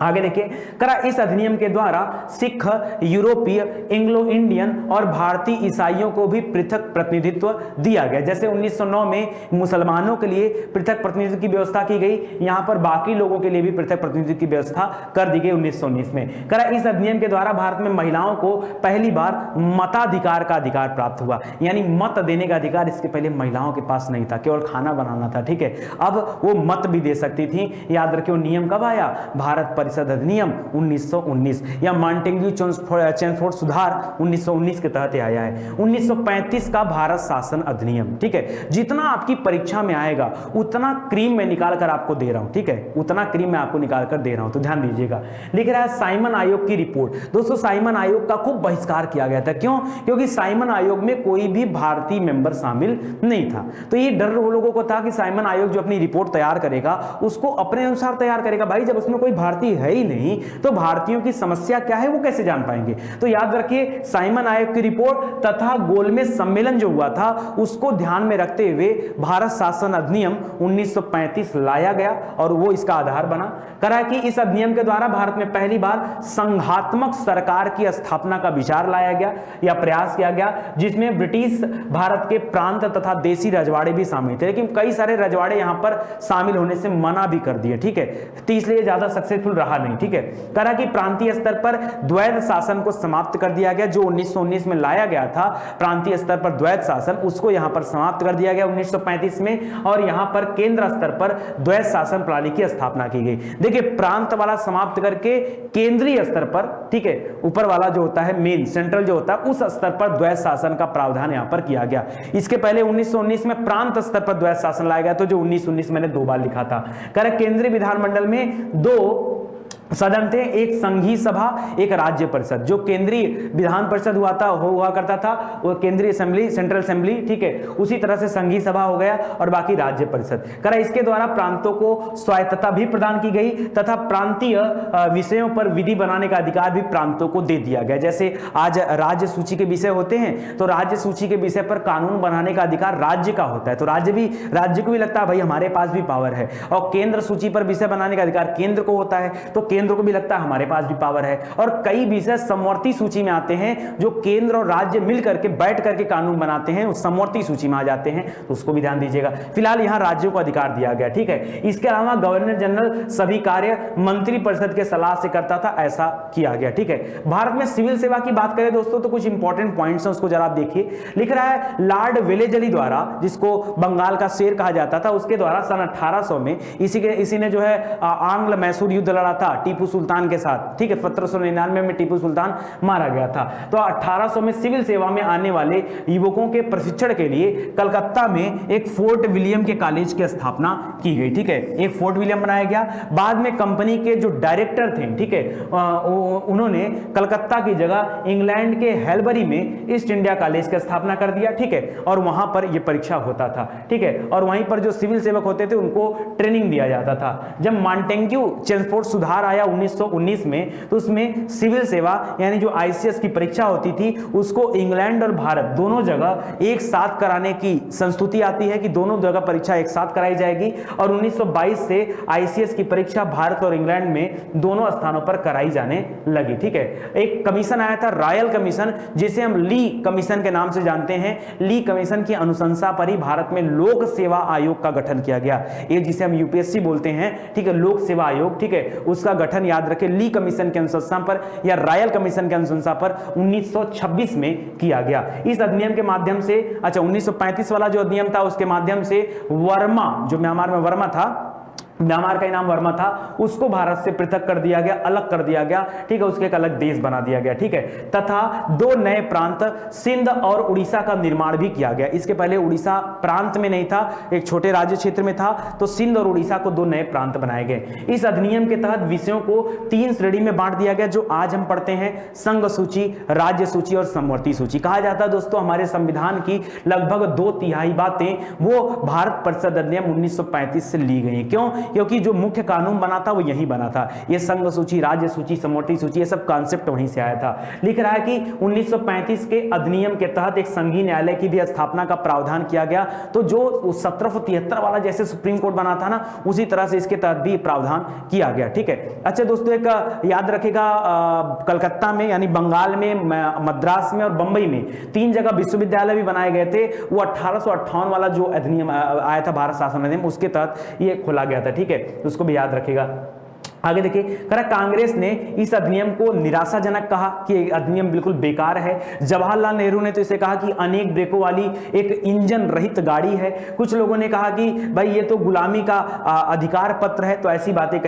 आगे देखिए, करा इस अधिनियम के द्वारा सिख, यूरोपीय, एंग्लो इंडियन और भारतीय ईसाइयों को भी पृथक प्रतिनिधित्व दिया गया। जैसे 1909 में मुसलमानों के लिए पृथक प्रतिनिधित्व की व्यवस्था की गई, यहां पर बाकी लोगों के लिए भी पृथक प्रतिनिधित्व की व्यवस्था कर दी गई 1919 में। करा इस अधिनियम के द्वारा भारत में महिलाओं को पहली बार मताधिकार का अधिकार प्राप्त हुआ, यानी मत देने का अधिकार इसके पहले महिलाओं के पास नहीं था, केवल खाना बनाना था, ठीक है। अब वो मत भी दे सकती थी। याद रखिए, नियम कब आया? भारत परिषद अधिनियम 1919 या मॉन्टेग्यू चेम्सफोर्ड सुधार 1919 के तहत आया है। 1935 का भारत शासन अधिनियम, ठीक है। जितना आपकी परीक्षा में आएगा उतना क्रीम में निकाल कर आपको दे रहा हूं, ठीक है, उतना क्रीम मैं आपको निकाल कर दे रहा हूं, तो ध्यान दीजिएगा। लिख रहा है साइमन आयोग की रिपोर्ट। दोस्तों, साइमन आयोग का खूब बहिष्कार किया गया था। क्यों? क्योंकि साइमन आयोग में कोई भी भारतीय मेंबर शामिल नहीं था। तो ये डर लोगों को था कि साइमन आयोग जो अपनी रिपोर्ट तैयार करेगा उसको अपने अनुसार तैयार करेगा। भाई, जब उसमें कोई भारतीय है ही नहीं तो भारतीयों की समस्या क्या है वो कैसे जान पाएंगे? तो याद रखिए, साइमन आयोग की रिपोर्ट तथा गोलमेज सम्मेलन जो हुआ था उसको ध्यान में रखते हुए भारत शासन अधिनियम 1935 लाया गया और वो इसका आधार बना। करा कि इस अधिनियम के द्वारा भारत में पहली बार संघात्मक सरकार की स्थापना का विचार लाया गया या प्रयास किया गया, जिसमें ब्रिटिश भारत के प्रांत तथा देसी रजवाड़े भी शामिल थे, लेकिन कई सारे रजवाड़े यहां पर शामिल होने से मना भी कर दिए, ठीक है। तो इसलिए ज्यादा सक्सेसफुल रहा नहीं, ठीक है। करा कि प्रांतीय स्तर पर द्वैध शासन को समाप्त कर दिया गया, जो 1919 में लाया गया था प्रांतीय स्तर पर द्वैध शासन, उसको यहां पर समाप्त कर दिया गया 1935 में, और यहां पर केंद्र स्तर पर द्वैध शासन प्रणाली की स्थापना की गई। देखिए, प्रांत वाला समाप्त करके केंद्रीय स्तर पर, ठीक है, ऊपर वाला जो होता है मेन सेंट्रल जो होता है उस स्तर पर द्वैध शासन का प्रावधान यहां पर किया गया। इसके पहले 1919 में प्रांत स्तर पर द्वैध शासन लाया गया, तो जो 1919 मैंने दो बार लिखा था। करेक्ट, केंद्रीय विधानमंडल में दो सदन थे, एक संघीय सभा, एक राज्य परिषद। जो केंद्रीय विधान परिषद हुआ करता था वो केंद्रीय असेंबली, सेंट्रल असेंबली, ठीक है, उसी तरह से संघीय सभा हो गया और बाकी राज्य परिषद करा। इसके द्वारा प्रांतों को स्वायत्तता भी प्रदान की गई तथा प्रांतीय विषयों पर विधि बनाने का अधिकार भी प्रांतों को दे दिया गया। जैसे आज राज्य सूची के विषय होते हैं तो राज्य सूची के विषय पर कानून बनाने का अधिकार राज्य का होता है, तो राज्य को भी लगता है भाई हमारे पास भी पावर है। और केंद्र सूची पर विषय बनाने का अधिकार केंद्र को होता है, तो केंद्र को भी लगता है हमारे पास भी पावर है। और कई विषय समवर्ती सूची में आते हैं, जो केंद्र और राज्य मिलकर के बैठ करके कानून बनाते हैं, उस समवर्ती सूची में आ जाते हैं, तो उसको भी ध्यान दीजिएगा। फिलहाल यहां राज्यों को अधिकार दिया गया, ठीक है। इसके अलावा गवर्नर जनरल सभी कार्य मंत्री परिषद के सलाह से करता था, ऐसा किया गया, ठीक है। भारत में सिविल सेवा की बात करें दोस्तों तो कुछ इंपॉर्टेंट पॉइंट्स हैं, उसको जरा आप देखिए। लिख रहा है लॉर्ड वेलेजली द्वारा, जिसको बंगाल का शेर कहा जाता था, उसके द्वारा सन 1800 में इसी ने जो है आंग्ल मैसूर युद्ध लड़ा था टीपू सुल्तान के साथ, ठीक है। 1799 में टीपू सुल्तान मारा गया था। तो 1800 में सिविल सेवा में आने वाले युवकों के प्रशिक्षण के लिए कलकत्ता में एक फोर्ट विलियम के कॉलेज की स्थापना की गई, ठीक है। एक फोर्ट विलियम बनाया गया। बाद में कंपनी के जो डायरेक्टर थे, ठीक है, उन्होंने कलकत्ता की जगह इंग्लैंड के हेलबरी में ईस्ट इंडिया कॉलेज की स्थापना कर दिया, ठीक है। और वहां पर यह परीक्षा होता था, ठीक है। और वहीं पर जो सिविल सेवक होते थे उनको ट्रेनिंग दिया जाता था। जब मॉन्टेग्यू चेम्सफोर्ड सुधार आया 1919 में, तो उसमें सिविल सेवा यानी जो आईसीएस की परीक्षा होती थी उसको इंग्लैंड और भारत दोनों जगह एक साथ कराने की संस्तुति आती है कि दोनों जगह परीक्षा एक साथ कराई जाएगी। और 1922 से आईसीएस की परीक्षा भारत और इंग्लैंड में दोनों स्थानों पर कराई जाने लगी, ठीक है। एक कमीशन आया था, रॉयल कमीशन, जिसे हम ली कमीशन के नाम से जानते हैं। ली कमीशन की अनुशंसा पर ही भारत में लोक सेवा आयोग का गठन किया गया, ये जिसे हम यूपीएससी बोलते हैं, ठीक है, लोक सेवा आयोग, ठीक है। उसका गठन याद रखें ली कमीशन की अनुशंसा पर या रॉयल कमीशन की अनुशंसा पर 1926 में किया गया। इस अधिनियम के माध्यम से 1935 वाला जो अधिनियम था उसके माध्यम से वर्मा, जो म्यांमार में वर्मा था, म्यांमार का नाम वर्मा था, उसको भारत से पृथक कर दिया गया, अलग कर दिया गया, ठीक है। उसके एक अलग देश बना दिया गया, ठीक है। तथा दो नए प्रांत सिंध और उड़ीसा का निर्माण भी किया गया। इसके पहले उड़ीसा प्रांत में नहीं था, एक छोटे राज्य क्षेत्र में था, तो सिंध और उड़ीसा को दो नए प्रांत बनाए गए। इस अधिनियम के तहत विषयों को 3 श्रेणी में बांट दिया गया, जो आज हम पढ़ते हैं, संघ सूची, राज्य सूची और समवर्ती सूची। कहा जाता है दोस्तों हमारे संविधान की लगभग 2/3 बातें वो भारत परिषद अधिनियम 1935 से ली गई। क्यों? क्योंकि जो मुख्य कानून बना था वो यही बना था। ये संघ सूची, राज्य सूची, समवर्ती सूची, ये सब कॉन्सेप्ट वहीं से आया था। लिख रहा है कि 1935 के अधिनियम के तहत एक संघीय न्यायालय की भी स्थापना का प्रावधान किया गया। तो जो 1773 वाला जैसे सुप्रीम कोर्ट बना था ना, उसी तरह से इसके तहत भी प्रावधान किया गया, ठीक है। अच्छा दोस्तों, एक याद रखेगा, कलकत्ता में यानी बंगाल में, मद्रास में और बंबई में 3 जगह विश्वविद्यालय भी बनाए गए थे। वो 1858 वाला जो अधिनियम आया था, भारत शासन अधिनियम, उसके तहत ये खोला गया था, ठीक है। उसको भी याद रखेगा। आगे देखिए, कांग्रेस ने इस अधिनियम को निराशाजनक कहा कि अधिनियम बिल्कुल बेकार है। जवाहरलाल नेहरू ने तो इसे कहा कि अनेक ब्रेकों वाली एक इंजन रहित गाड़ी है। कुछ लोगों ने कहा कि भाई ये तो गुलामी का अधिकार पत्र है, तो ऐसी बातें।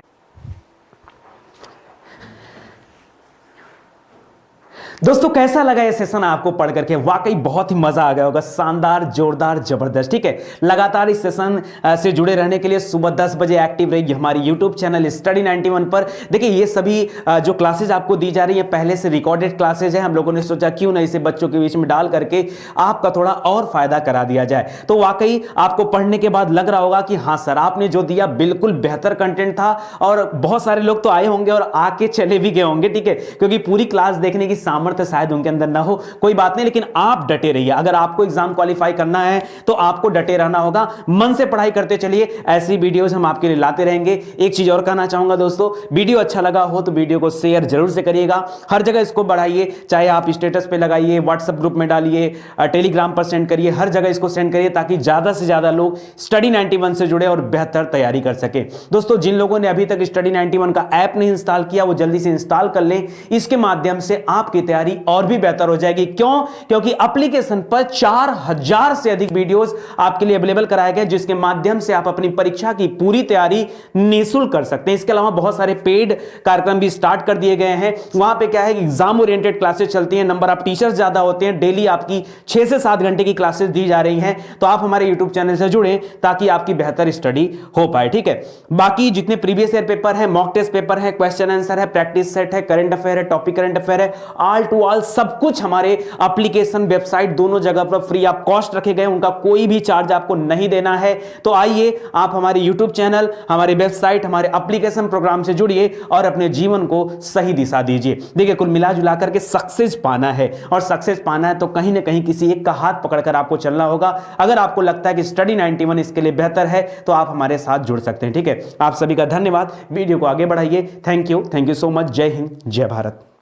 दोस्तों कैसा लगा ये सेशन आपको पढ़ करके? वाकई बहुत ही मजा आ गया होगा, शानदार, जोरदार, जबरदस्त, ठीक है। लगातार इस सेशन से जुड़े रहने के लिए सुबह 10 बजे एक्टिव रहिए हमारी यूट्यूब चैनल स्टडी 91 पर। देखिए ये सभी जो क्लासेज आपको दी जा रही है पहले से रिकॉर्डेड क्लासेज है। हम लोगों ने सोचा क्यों ना इसे बच्चों के बीच में डाल करके आपका थोड़ा और फायदा करा दिया जाए। तो वाकई आपको पढ़ने के बाद लग रहा होगा कि हाँ सर, आपने जो दिया बिल्कुल बेहतर कंटेंट था। और बहुत सारे लोग तो आए होंगे और आके चले भी गए होंगे, ठीक है, क्योंकि पूरी क्लास देखने की सामर्थ्य शायद उनके अंदर ना हो, कोई बात नहीं, लेकिन आप डटे रहिए। अगर आपको एग्जाम क्वालिफाई करना है तो आपको डटे रहना होगा, मन से पढ़ाई करते चलिए। ऐसी वीडियोस हम आपके लिए लाते रहेंगे। एक चीज और कहना चाहूंगा दोस्तों, वीडियो अच्छा लगा हो तो वीडियो को शेयर जरूर से करिएगा, हर जगह इसको बढ़ाइए, चाहे आप स्टेटस पे लगाइए, व्हाट्सएप ग्रुप में डालिए, टेलीग्राम पर सेंड करिए, हर जगह इसको सेंड करिए ताकि ज्यादा से ज्यादा लोग स्टडी 91 से जुड़े और बेहतर तैयारी कर सके। दोस्तों जिन लोगों ने अभी तक स्टडी 91 का ऐप नहीं इंस्टॉल किया वो जल्दी से इंस्टॉल कर लें। इसके माध्यम से आपकी तैयारी और भी बेहतर हो जाएगी। क्यों? क्योंकि एप्लीकेशन पर 4000 से अधिक वीडियोस आपके लिए अवेलेबल कराए गए, जिसके माध्यम से आप अपनी परीक्षा की पूरी तैयारी निःशुल्क कर सकते हैं। इसके अलावा बहुत सारे पेड कार्यक्रम भी स्टार्ट कर दिए गए हैं। वहां पे क्या है कि एग्जाम ओरिएंटेड क्लासेस चलती हैं, नंबर ऑफ टीचर्स ज्यादा होते हैं, डेली आपकी 6 से 7 घंटे की क्लासेस दी जा रही हैं। तो आप हमारे यूट्यूब चैनल से जुड़े ताकि आपकी बेहतर स्टडी हो पाए, ठीक है। बाकी जितने प्रीवियस ईयर पेपर है, मॉक टेस्ट पेपर है, क्वेश्चन आंसर है, प्रैक्टिस सेट है, करंट अफेयर है, टॉपिक करंट अफेयर है, ऑल टू ऑल सब कुछ हमारे एप्लीकेशन, वेबसाइट दोनों जगह पर फ्री ऑफ कॉस्ट रखे गए। उनका कोई भी चार्ज आपको नहीं देना है। तो आइए आप हमारे यूट्यूब चैनल, हमारे वेबसाइट, हमारे एप्लीकेशन प्रोग्राम से जुड़िए और अपने जीवन को सही दिशा दीजिए। देखिए, कुल मिला जुला करके सक्सेस पाना है, और सक्सेस पाना है तो कहीं ना कहीं किसी एक का हाथ पकड़कर आपको चलना होगा। अगर आपको लगता है कि स्टडी 91 इसके लिए बेहतर है तो आप हमारे साथ जुड़ सकते हैं, ठीक है। आप सभी का धन्यवाद। वीडियो को आगे बढ़ाइए। Thank you so much. जय हिंद, जय भारत।